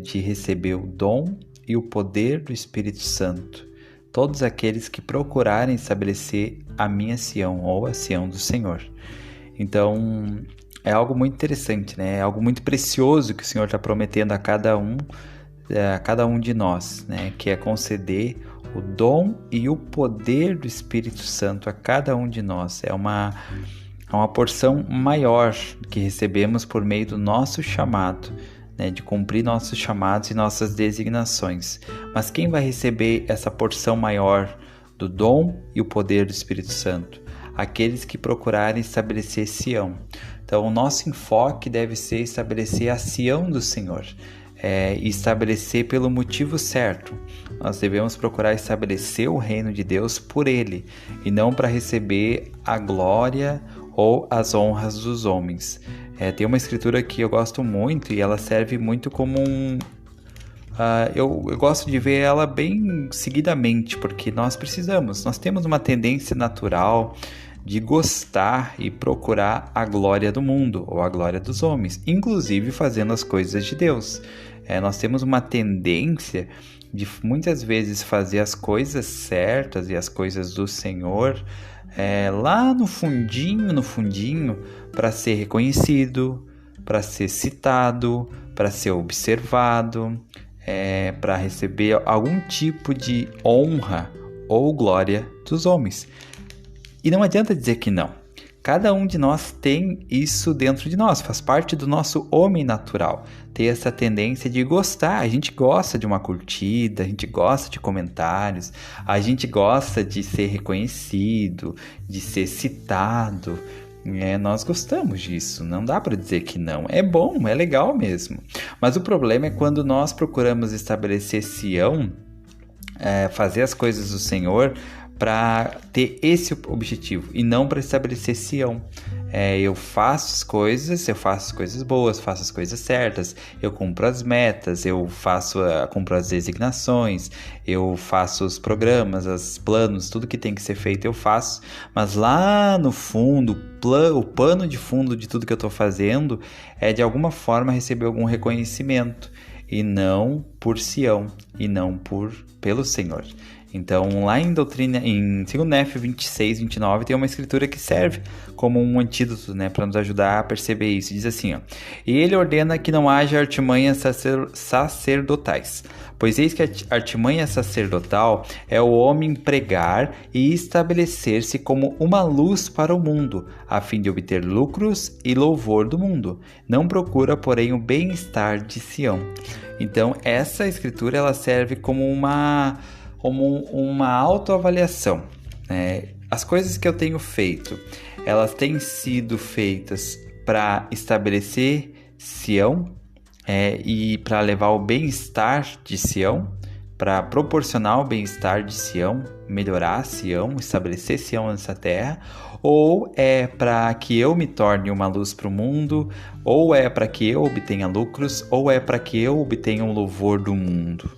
Speaker 1: de receber o dom e o poder do Espírito Santo. Todos aqueles que procurarem estabelecer a minha Sião ou a Sião do Senhor. Então, é algo muito interessante, né? É algo muito precioso que o Senhor está prometendo a cada um de nós, né? Que é conceder o dom e o poder do Espírito Santo a cada um de nós. É uma porção maior que recebemos por meio do nosso chamado, né, de cumprir nossos chamados e nossas designações. Mas quem vai receber essa porção maior do dom e o poder do Espírito Santo? Aqueles que procurarem estabelecer Sião. Então, o nosso enfoque deve ser estabelecer a Sião do Senhor, e estabelecer pelo motivo certo. Nós devemos procurar estabelecer o reino de Deus por Ele, e não para receber a glória ou as honras dos homens. Tem uma escritura que eu gosto muito e ela serve muito como eu gosto de ver ela bem seguidamente, porque nós temos uma tendência natural de gostar e procurar a glória do mundo ou a glória dos homens, inclusive fazendo as coisas de Deus. Nós temos uma tendência de muitas vezes fazer as coisas certas e as coisas do Senhor lá no fundinho, para ser reconhecido, para ser citado, para ser observado, para receber algum tipo de honra ou glória dos homens. E não adianta dizer que não. Cada um de nós tem isso dentro de nós, faz parte do nosso homem natural. Ter essa tendência de gostar, a gente gosta de uma curtida, a gente gosta de comentários, a gente gosta de ser reconhecido, de ser citado. Nós gostamos disso, não dá para dizer que não. É bom, é legal mesmo. Mas o problema é quando nós procuramos estabelecer Sião, fazer as coisas do Senhor para ter esse objetivo e não para estabelecer Sião. Eu faço as coisas boas, faço as coisas certas, eu cumpro as metas, eu cumpro as designações, eu faço os programas, os planos, tudo que tem que ser feito eu faço, mas lá no fundo, o pano de fundo de tudo que eu estou fazendo é de alguma forma receber algum reconhecimento, e não por Sião, e não pelo Senhor. Então, lá em 2 Nef 26, 29, tem uma escritura que serve como um antídoto, para nos ajudar a perceber isso. Diz assim, e ele ordena que não haja artimanhas sacerdotais, pois eis que a artimanha sacerdotal é o homem pregar e estabelecer-se como uma luz para o mundo, a fim de obter lucros e louvor do mundo. Não procura, porém, o bem-estar de Sião. Então, essa escritura ela serve como uma autoavaliação. As coisas que eu tenho feito, elas têm sido feitas para estabelecer Sião e para levar o bem-estar de Sião, para proporcionar o bem-estar de Sião, melhorar Sião, estabelecer Sião nessa terra, ou é para que eu me torne uma luz para o mundo, ou é para que eu obtenha lucros, ou é para que eu obtenha um louvor do mundo.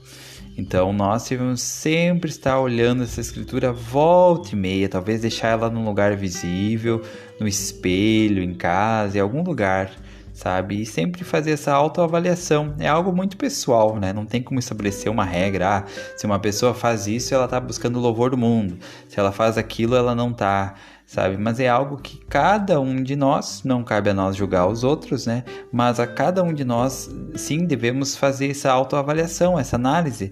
Speaker 1: Então, nós devemos sempre estar olhando essa escritura volta e meia, talvez deixar ela num lugar visível, no espelho, em casa, em algum lugar, sabe? E sempre fazer essa autoavaliação. É algo muito pessoal, Não tem como estabelecer uma regra. Se uma pessoa faz isso, ela está buscando o louvor do mundo. Se ela faz aquilo, ela não está, sabe? Mas é algo que cada um de nós, não cabe a nós julgar os outros, Mas a cada um de nós, sim, devemos fazer essa autoavaliação, essa análise.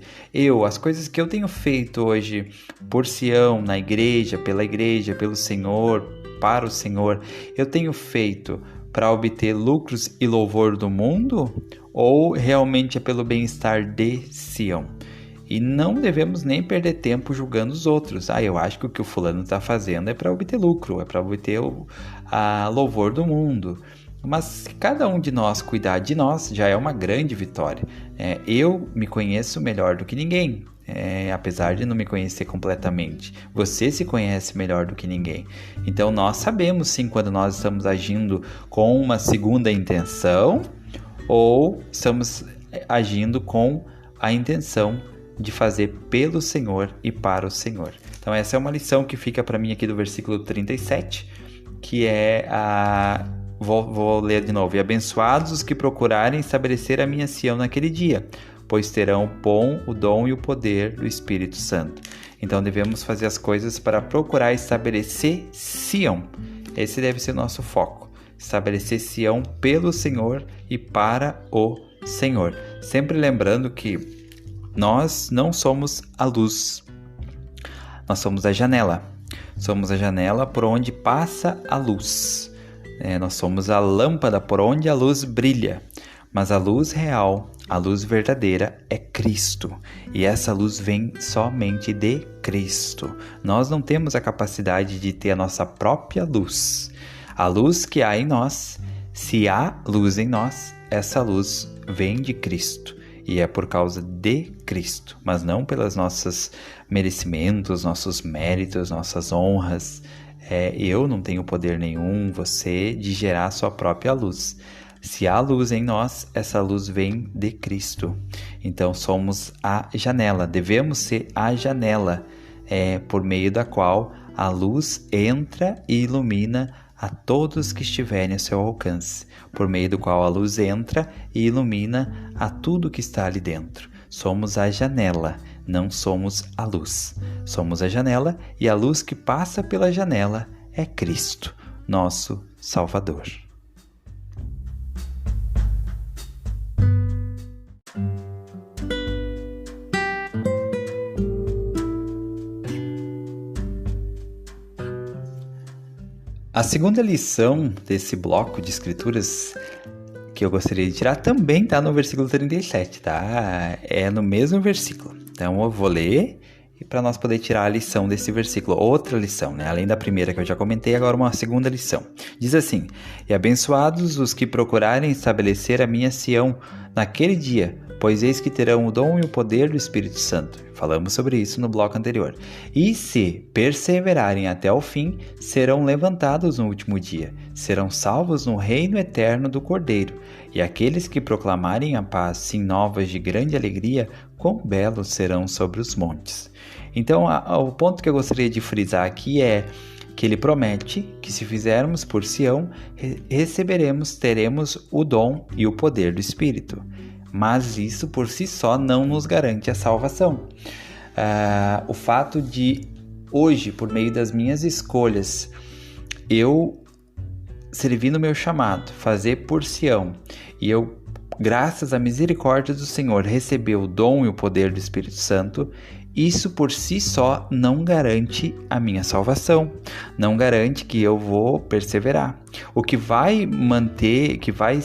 Speaker 1: As coisas que eu tenho feito hoje por Sião, na igreja, pelo Senhor, para o Senhor, eu tenho feito para obter lucros e louvor do mundo? Ou realmente é pelo bem-estar de Sião? E não devemos nem perder tempo julgando os outros. Eu acho que o o fulano está fazendo é para obter lucro, é para obter a louvor do mundo. Mas se cada um de nós cuidar de nós, já é uma grande vitória. Eu me conheço melhor do que ninguém, apesar de não me conhecer completamente. Você se conhece melhor do que ninguém. Então nós sabemos sim quando nós estamos agindo com uma segunda intenção ou estamos agindo com a intenção de fazer pelo Senhor e para o Senhor. Então essa é uma lição que fica para mim aqui do versículo 37, que é Vou ler de novo. E abençoados os que procurarem estabelecer a minha Sião naquele dia, pois terão o dom e o poder do Espírito Santo. Então devemos fazer as coisas para procurar estabelecer Sião. Esse deve ser o nosso foco. Estabelecer Sião pelo Senhor e para o Senhor. Sempre lembrando que nós não somos a luz. Nós somos a janela. Somos a janela por onde passa a luz. Nós somos a lâmpada por onde a luz brilha. Mas a luz real, a luz verdadeira é Cristo. E essa luz vem somente de Cristo. Nós não temos a capacidade de ter a nossa própria luz. A luz que há em nós, se há luz em nós, essa luz vem de Cristo. E é por causa de Cristo, mas não pelos nossos merecimentos, nossos méritos, nossas honras. Eu não tenho poder nenhum, você, de gerar a sua própria luz. Se há luz em nós, essa luz vem de Cristo. Então somos a janela, devemos ser a janela por meio da qual a luz entra e ilumina a todos que estiverem ao seu alcance, por meio do qual a luz entra e ilumina a tudo que está ali dentro. Somos a janela, não somos a luz. Somos a janela e a luz que passa pela janela é Cristo, nosso Salvador. A segunda lição desse bloco de escrituras que eu gostaria de tirar também está no versículo 37, tá? É no mesmo versículo. Então eu vou ler e para nós poder tirar a lição desse versículo, outra lição, né? Além da primeira que eu já comentei, agora uma segunda lição. Diz assim: E abençoados os que procurarem estabelecer a minha Sião naquele dia, pois eis que terão o dom e o poder do Espírito Santo. Falamos sobre isso no bloco anterior. E se perseverarem até o fim, serão levantados no último dia, serão salvos no reino eterno do Cordeiro. E aqueles que proclamarem a paz, sim, novas de grande alegria, quão belos serão sobre os montes. Então, o ponto que eu gostaria de frisar aqui é que ele promete que se fizermos por Sião, teremos o dom e o poder do Espírito. Mas isso por si só não nos garante a salvação. O fato de hoje, por meio das minhas escolhas, eu servir no meu chamado, fazer por Sião, e eu, graças à misericórdia do Senhor, receber o dom e o poder do Espírito Santo, isso por si só não garante a minha salvação, não garante que eu vou perseverar. O que vai manter, que vai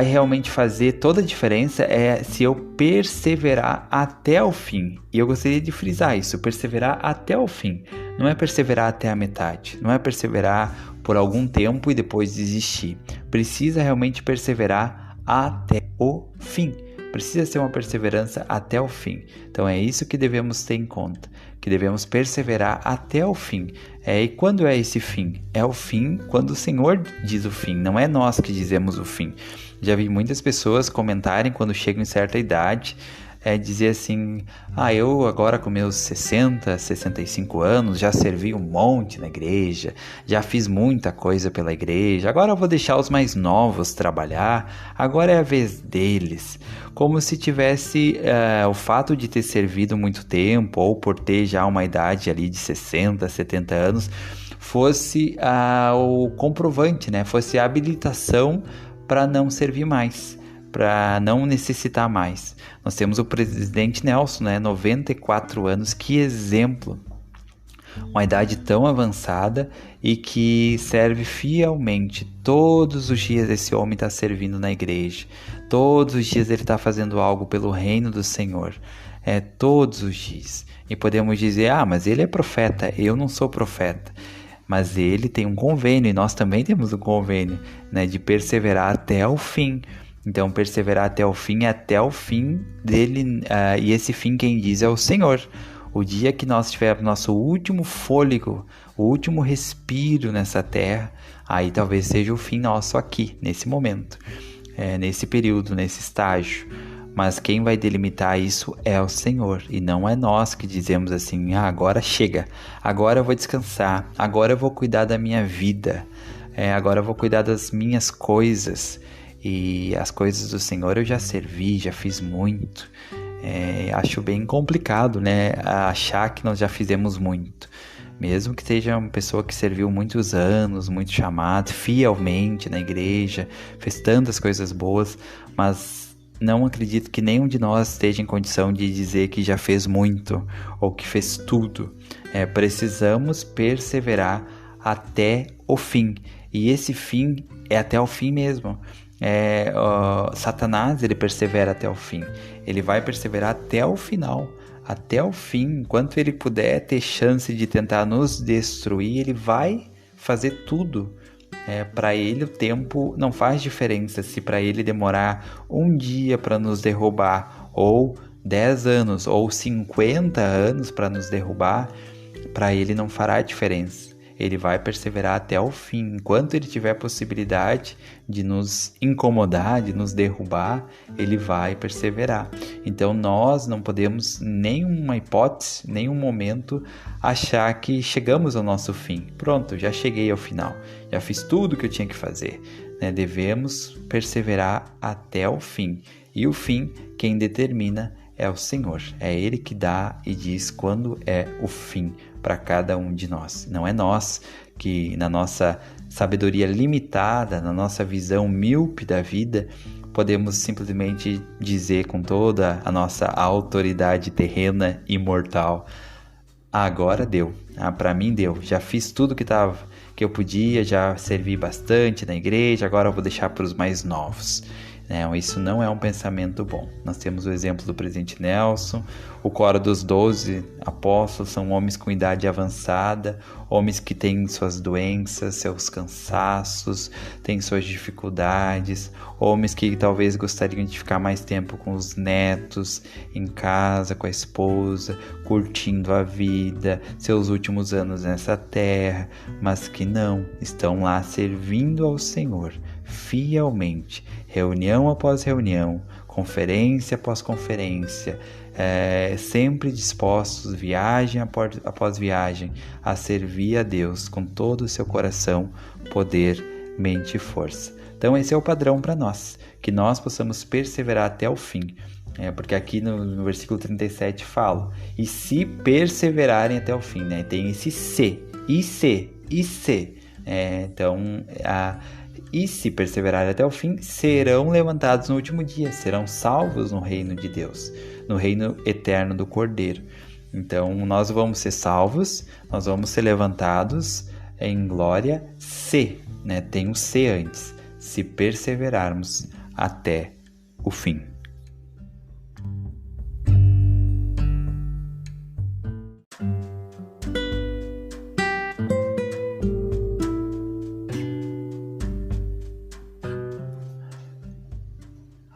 Speaker 1: realmente fazer toda a diferença é se eu perseverar até o fim. E eu gostaria de frisar isso, perseverar até o fim. Não é perseverar até a metade, não é perseverar por algum tempo e depois desistir. Precisa realmente perseverar até o fim. Precisa ser uma perseverança até o fim. Então é isso que devemos ter em conta, que devemos perseverar até o fim. E quando é esse fim? É o fim quando o Senhor diz o fim, não é nós que dizemos o fim. Já vi muitas pessoas comentarem quando chegam em certa idade, dizer assim: eu agora com meus 60, 65 anos já servi um monte na igreja, já fiz muita coisa pela igreja, agora eu vou deixar os mais novos trabalhar, agora é a vez deles. Como se tivesse o fato de ter servido muito tempo ou por ter já uma idade ali de 60, 70 anos, fosse o comprovante, né? Fosse a habilitação para não servir mais, para não necessitar mais. Nós temos o presidente Nelson, 94 anos, que exemplo! Uma idade tão avançada e que serve fielmente. Todos os dias esse homem está servindo na igreja. Todos os dias ele está fazendo algo pelo reino do Senhor. Todos os dias. E podemos dizer, mas ele é profeta, eu não sou profeta. Mas ele tem um convênio, e nós também temos um convênio, de perseverar até o fim. Então, perseverar até o fim é até o fim dele, e esse fim quem diz é o Senhor. O dia que nós tivermos nosso último fôlego, o último respiro nessa terra, aí talvez seja o fim nosso aqui, nesse momento, nesse período, nesse estágio. Mas quem vai delimitar isso é o Senhor, e não é nós que dizemos assim, agora chega, agora eu vou descansar, agora eu vou cuidar da minha vida, agora eu vou cuidar das minhas coisas, e as coisas do Senhor eu já servi, já fiz muito. Acho bem complicado, achar que nós já fizemos muito. Mesmo que seja uma pessoa que serviu muitos anos, muito chamado, fielmente na igreja, fez tantas coisas boas, mas não acredito que nenhum de nós esteja em condição de dizer que já fez muito ou que fez tudo. Precisamos perseverar até o fim. E esse fim é até o fim mesmo. Satanás, ele persevera até o fim. Ele vai perseverar até o final, até o fim. Enquanto ele puder ter chance de tentar nos destruir, ele vai fazer tudo. Para ele o tempo não faz diferença. Se para ele demorar um dia para nos derrubar, ou 10 anos, ou 50 anos para nos derrubar, para ele não fará diferença. ele vai perseverar até o fim. Enquanto ele tiver possibilidade de nos incomodar, de nos derrubar, ele vai perseverar. Então nós não podemos, nenhuma hipótese, nenhum momento, achar que chegamos ao nosso fim. Pronto, já cheguei ao final, já fiz tudo o que eu tinha que fazer. Devemos perseverar até o fim. E o fim, quem determina é o Senhor. É Ele que dá e diz quando é o fim para cada um de nós. Não é nós que, na nossa sabedoria limitada, na nossa visão míope da vida, podemos simplesmente dizer com toda a nossa autoridade terrena e mortal: agora deu, para mim deu, já fiz tudo que eu podia, já servi bastante na igreja, agora eu vou deixar para os mais novos. Isso não é um pensamento bom. Nós temos o exemplo do presidente Nelson, o coro dos 12 apóstolos são homens com idade avançada, homens que têm suas doenças, seus cansaços, têm suas dificuldades, homens que talvez gostariam de ficar mais tempo com os netos, em casa, com a esposa, curtindo a vida, seus últimos anos nessa terra, mas que não, estão lá servindo ao Senhor fielmente, reunião após reunião, conferência após conferência, sempre dispostos, viagem após viagem, a servir a Deus com todo o seu coração, poder, mente e força. Então esse é o padrão para nós, que nós possamos perseverar até o fim. Porque aqui no versículo 37 fala: e se perseverarem até o fim, tem esse se, e se. E se perseverarem até o fim, serão levantados no último dia, serão salvos no reino de Deus, no reino eterno do Cordeiro. Então, nós vamos ser salvos, nós vamos ser levantados em glória se, tem um se antes, se perseverarmos até o fim.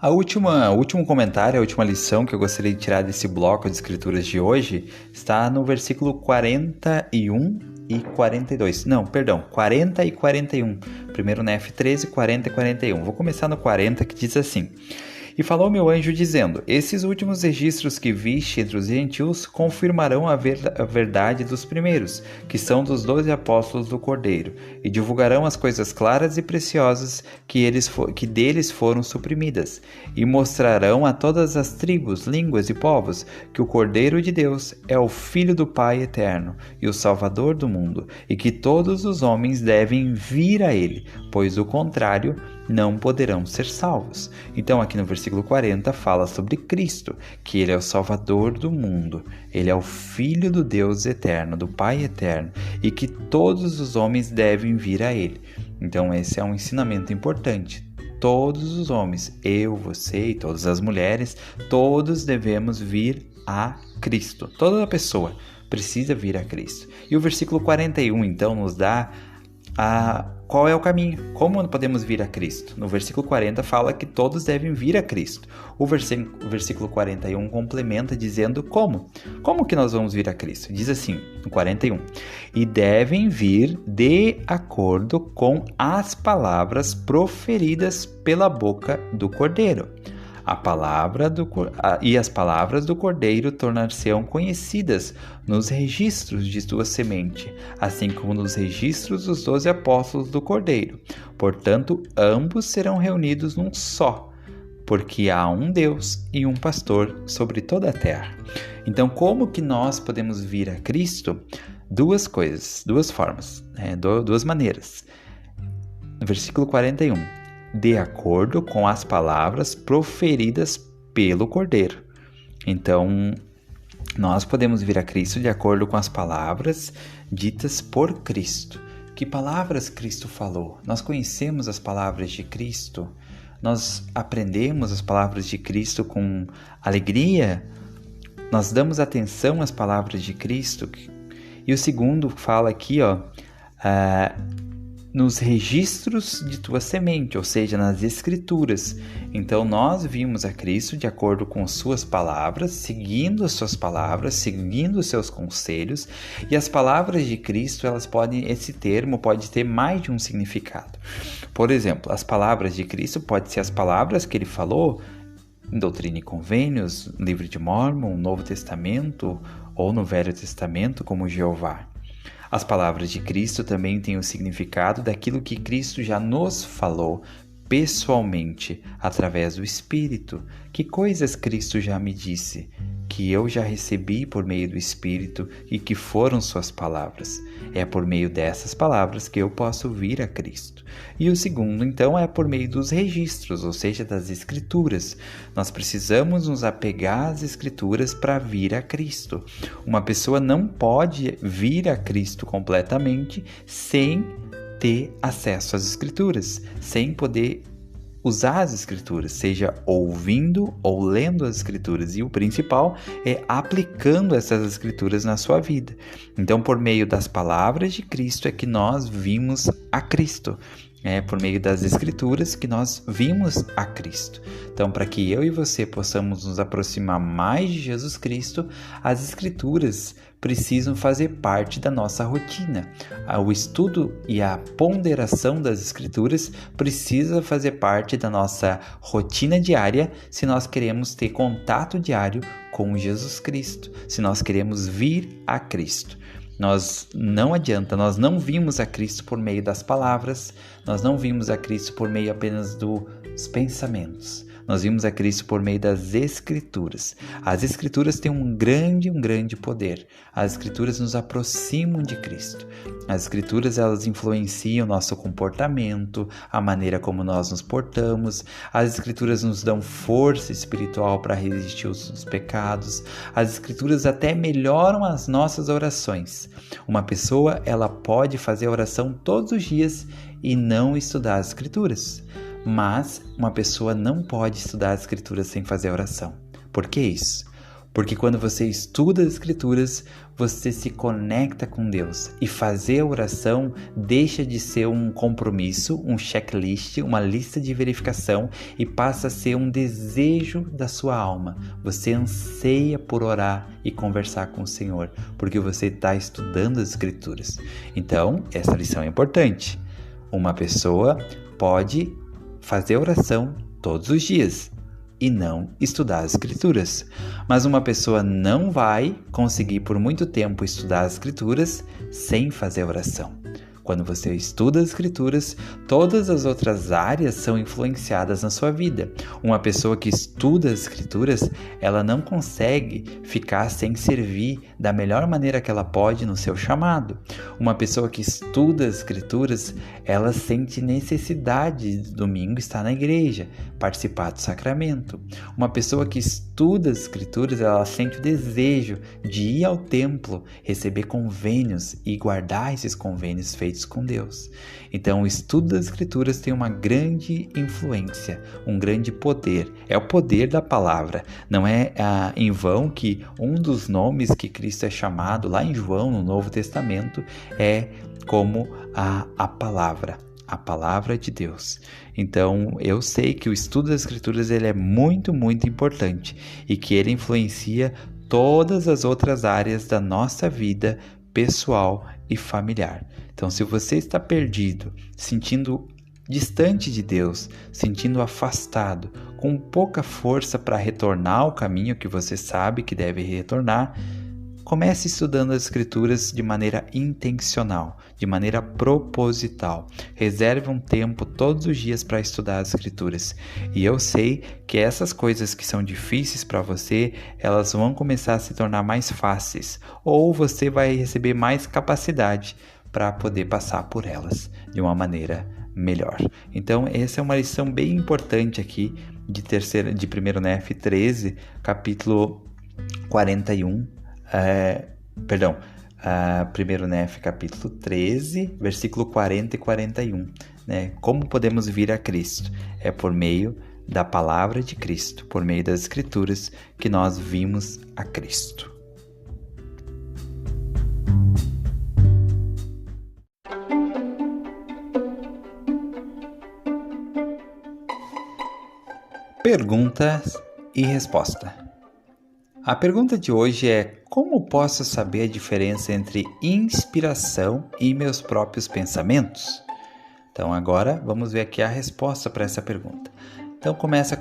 Speaker 1: O último comentário, a última lição que eu gostaria de tirar desse bloco de escrituras de hoje está no versículo 41 e 42. Não, perdão, 40 e 41. Primeiro Nef 13, 40 e 41. Vou começar no 40, que diz assim: e falou meu anjo dizendo: esses últimos registros que viste entre os gentios confirmarão a verdade dos primeiros, que são dos 12 apóstolos do Cordeiro, e divulgarão as coisas claras e preciosas que deles foram suprimidas, e mostrarão a todas as tribos, línguas e povos que o Cordeiro de Deus é o Filho do Pai eterno e o Salvador do mundo, e que todos os homens devem vir a ele, pois o contrário não poderão ser salvos. Então aqui no versículo 40 fala sobre Cristo, que ele é o Salvador do mundo, ele é o Filho do Deus eterno, do Pai eterno, e que todos os homens devem vir a ele. Então esse é um ensinamento importante. Todos os homens, eu, você e todas as mulheres, todos devemos vir a Cristo. Toda pessoa precisa vir a Cristo. E o versículo 41 então nos dá qual é o caminho, como podemos vir a Cristo. No versículo 40 fala que todos devem vir a Cristo. O versículo 41 complementa dizendo como que nós vamos vir a Cristo. Diz assim, no 41, e devem vir de acordo com as palavras proferidas pela boca do Cordeiro. E as palavras do Cordeiro tornar-se-ão conhecidas nos registros de sua semente, assim como nos registros dos 12 apóstolos do Cordeiro. Portanto, ambos serão reunidos num só, porque há um Deus e um pastor sobre toda a terra. Então, como que nós podemos vir a Cristo? Duas formas, duas maneiras. No versículo 41. De acordo com as palavras proferidas pelo Cordeiro. Então, nós podemos vir a Cristo de acordo com as palavras ditas por Cristo. Que palavras Cristo falou? Nós conhecemos as palavras de Cristo? Nós aprendemos as palavras de Cristo com alegria? Nós damos atenção às palavras de Cristo? E o segundo fala aqui, nos registros de tua semente, ou seja, nas Escrituras. Então nós vimos a Cristo de acordo com suas palavras, seguindo as suas palavras, seguindo os seus conselhos, e as palavras de Cristo, esse termo pode ter mais de um significado. Por exemplo, as palavras de Cristo podem ser as palavras que ele falou em Doutrina e Convênios, Livro de Mórmon, Novo Testamento ou no Velho Testamento, como Jeová. As palavras de Cristo também têm o significado daquilo que Cristo já nos falou pessoalmente, através do Espírito. Que coisas Cristo já me disse, que eu já recebi por meio do Espírito e que foram suas palavras. É por meio dessas palavras que eu posso vir a Cristo. E o segundo, então, é por meio dos registros, ou seja, das Escrituras. Nós precisamos nos apegar às Escrituras para vir a Cristo. Uma pessoa não pode vir a Cristo completamente sem ter acesso às Escrituras, sem poder usar as Escrituras, seja ouvindo ou lendo as Escrituras, e o principal é aplicando essas Escrituras na sua vida. Então, por meio das palavras de Cristo é que nós vimos a Cristo. É por meio das Escrituras que nós vimos a Cristo. Então, para que eu e você possamos nos aproximar mais de Jesus Cristo, as Escrituras precisam fazer parte da nossa rotina. O estudo e a ponderação das Escrituras precisa fazer parte da nossa rotina diária se nós queremos ter contato diário com Jesus Cristo, se nós queremos vir a Cristo. Não adianta, nós não vimos a Cristo por meio das palavras, nós não vimos a Cristo por meio apenas dos pensamentos. Nós vimos a Cristo por meio das Escrituras. As Escrituras têm um grande poder. As Escrituras nos aproximam de Cristo. As Escrituras, elas influenciam o nosso comportamento, a maneira como nós nos portamos. As Escrituras nos dão força espiritual para resistir aos pecados. As Escrituras até melhoram as nossas orações. Uma pessoa, ela pode fazer oração todos os dias e não estudar as Escrituras. Mas uma pessoa não pode estudar as Escrituras sem fazer oração. Por que isso? Porque quando você estuda as Escrituras, você se conecta com Deus. E fazer a oração deixa de ser um compromisso, um checklist, uma lista de verificação e passa a ser um desejo da sua alma. Você anseia por orar e conversar com o Senhor, porque você está estudando as Escrituras. Então, essa lição é importante. Uma pessoa pode fazer oração todos os dias e não estudar as Escrituras. Mas uma pessoa não vai conseguir por muito tempo estudar as Escrituras sem fazer oração. Quando você estuda as Escrituras, todas as outras áreas são influenciadas na sua vida. Uma pessoa que estuda as Escrituras, ela não consegue ficar sem servir da melhor maneira que ela pode no seu chamado. Uma pessoa que estuda as Escrituras, ela sente necessidade de domingo estar na igreja, participar do sacramento. Uma pessoa que estuda as Escrituras, ela sente o desejo de ir ao templo, receber convênios e guardar esses convênios feitos com Deus. Então, o estudo das Escrituras tem uma grande influência, um grande poder. É o poder da palavra. Não é em vão que um dos nomes que Cristo é chamado lá em João, no Novo Testamento, é como a palavra de Deus. Então, eu sei que o estudo das Escrituras ele é muito importante e que ele influencia todas as outras áreas da nossa vida pessoal e familiar. Então, se você está perdido, sentindo distante de Deus, sentindo afastado, com pouca força para retornar ao caminho que você sabe que deve retornar, comece estudando as Escrituras de maneira intencional, de maneira proposital. Reserve um tempo todos os dias para estudar as Escrituras. E eu sei que essas coisas que são difíceis para você, elas vão começar a se tornar mais fáceis. Ou você vai receber mais capacidade para poder passar por elas de uma maneira melhor. Então, essa é uma lição bem importante aqui de 1 Nef 13, capítulo 41. 1 Nef capítulo 13, versículo 40 e 41, né? Como podemos vir a Cristo? É por meio da palavra de Cristo, por meio das Escrituras que nós vimos a Cristo. Perguntas e resposta. A pergunta de hoje é: como posso saber a diferença entre inspiração e meus próprios pensamentos? Então agora vamos ver aqui a resposta para essa pergunta. Então começa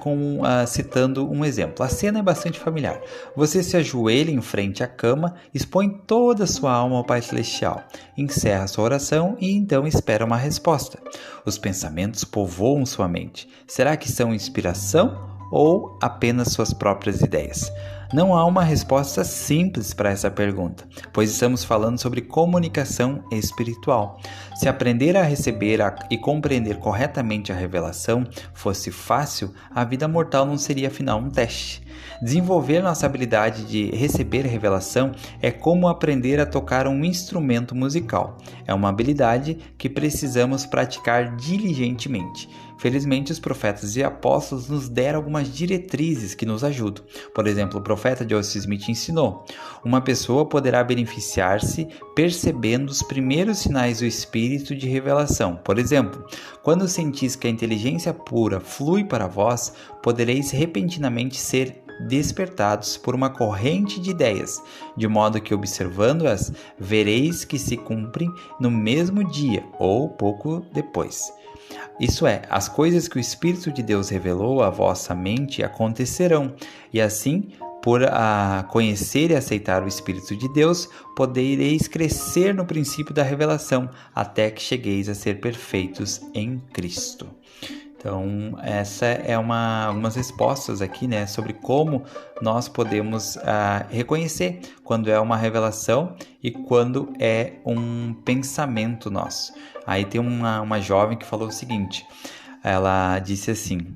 Speaker 1: citando um exemplo. A cena é bastante familiar. Você se ajoelha em frente à cama, expõe toda a sua alma ao Pai Celestial, encerra sua oração e então espera uma resposta. Os pensamentos povoam sua mente. Será que são inspiração ou apenas suas próprias ideias? Não há uma resposta simples para essa pergunta, pois estamos falando sobre comunicação espiritual. Se aprender a receber e compreender corretamente a revelação fosse fácil, a vida mortal não seria afinal um teste. Desenvolver nossa habilidade de receber revelação é como aprender a tocar um instrumento musical. É uma habilidade que precisamos praticar diligentemente. Felizmente, os profetas e apóstolos nos deram algumas diretrizes que nos ajudam. Por exemplo, o profeta Joseph Smith ensinou: uma pessoa poderá beneficiar-se percebendo os primeiros sinais do espírito de revelação. Por exemplo, quando sentis que a inteligência pura flui para vós, podereis repentinamente ser despertados por uma corrente de ideias, de modo que, observando-as, vereis que se cumprem no mesmo dia ou pouco depois. Isso é, as coisas que o Espírito de Deus revelou à vossa mente acontecerão, e assim, por conhecer e aceitar o Espírito de Deus, podereis crescer no princípio da revelação, até que chegueis a ser perfeitos em Cristo. Então, essa é algumas respostas aqui, né, sobre como nós podemos reconhecer quando é uma revelação e quando é um pensamento nosso. Aí tem uma jovem que falou o seguinte, ela disse assim: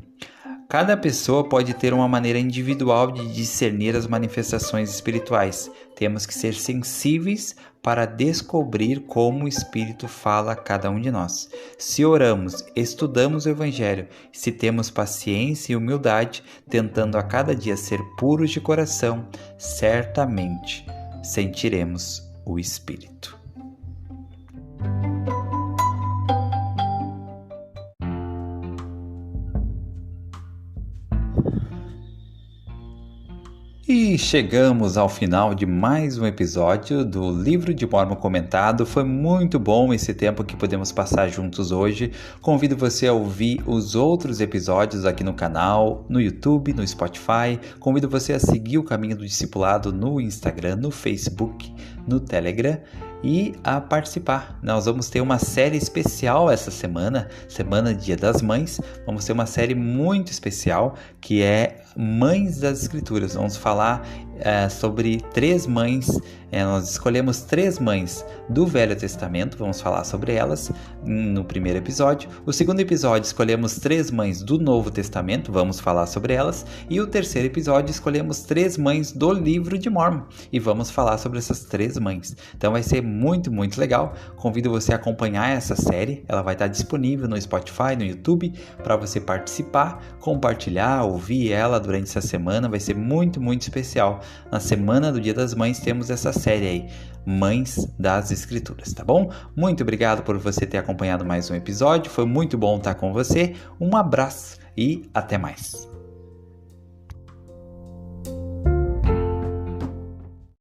Speaker 1: cada pessoa pode ter uma maneira individual de discernir as manifestações espirituais. Temos que ser sensíveis para descobrir como o Espírito fala a cada um de nós. Se oramos, estudamos o Evangelho, se temos paciência e humildade, tentando a cada dia ser puros de coração, certamente sentiremos o Espírito. E chegamos ao final de mais um episódio do Livro de Mórmon Comentado. Foi muito bom esse tempo que podemos passar juntos hoje. Convido você a ouvir os outros episódios aqui no canal, no YouTube, no Spotify. Convido você a seguir o Caminho do Discipulado no Instagram, no Facebook, no Telegram e a participar. Nós vamos ter uma série especial essa semana, Semana Dia das Mães. Vamos ter uma série muito especial que é Mães das Escrituras. Vamos falar sobre 3 mães. Nós escolhemos 3 mães do Velho Testamento, vamos falar sobre elas no primeiro episódio. O segundo episódio escolhemos 3 mães do Novo Testamento, vamos falar sobre elas. E o terceiro episódio escolhemos 3 mães do Livro de Mórmon e vamos falar sobre essas 3 mães. Então vai ser muito, muito legal. Convido você a acompanhar essa série, ela vai estar disponível no Spotify, no YouTube, para você participar, compartilhar, ouvir ela durante essa semana. Vai ser muito, muito especial. Na semana do Dia das Mães temos essa série aí, Mães das Escrituras, tá bom? Muito obrigado por você ter acompanhado mais um episódio, foi muito bom estar com você, um abraço e até mais.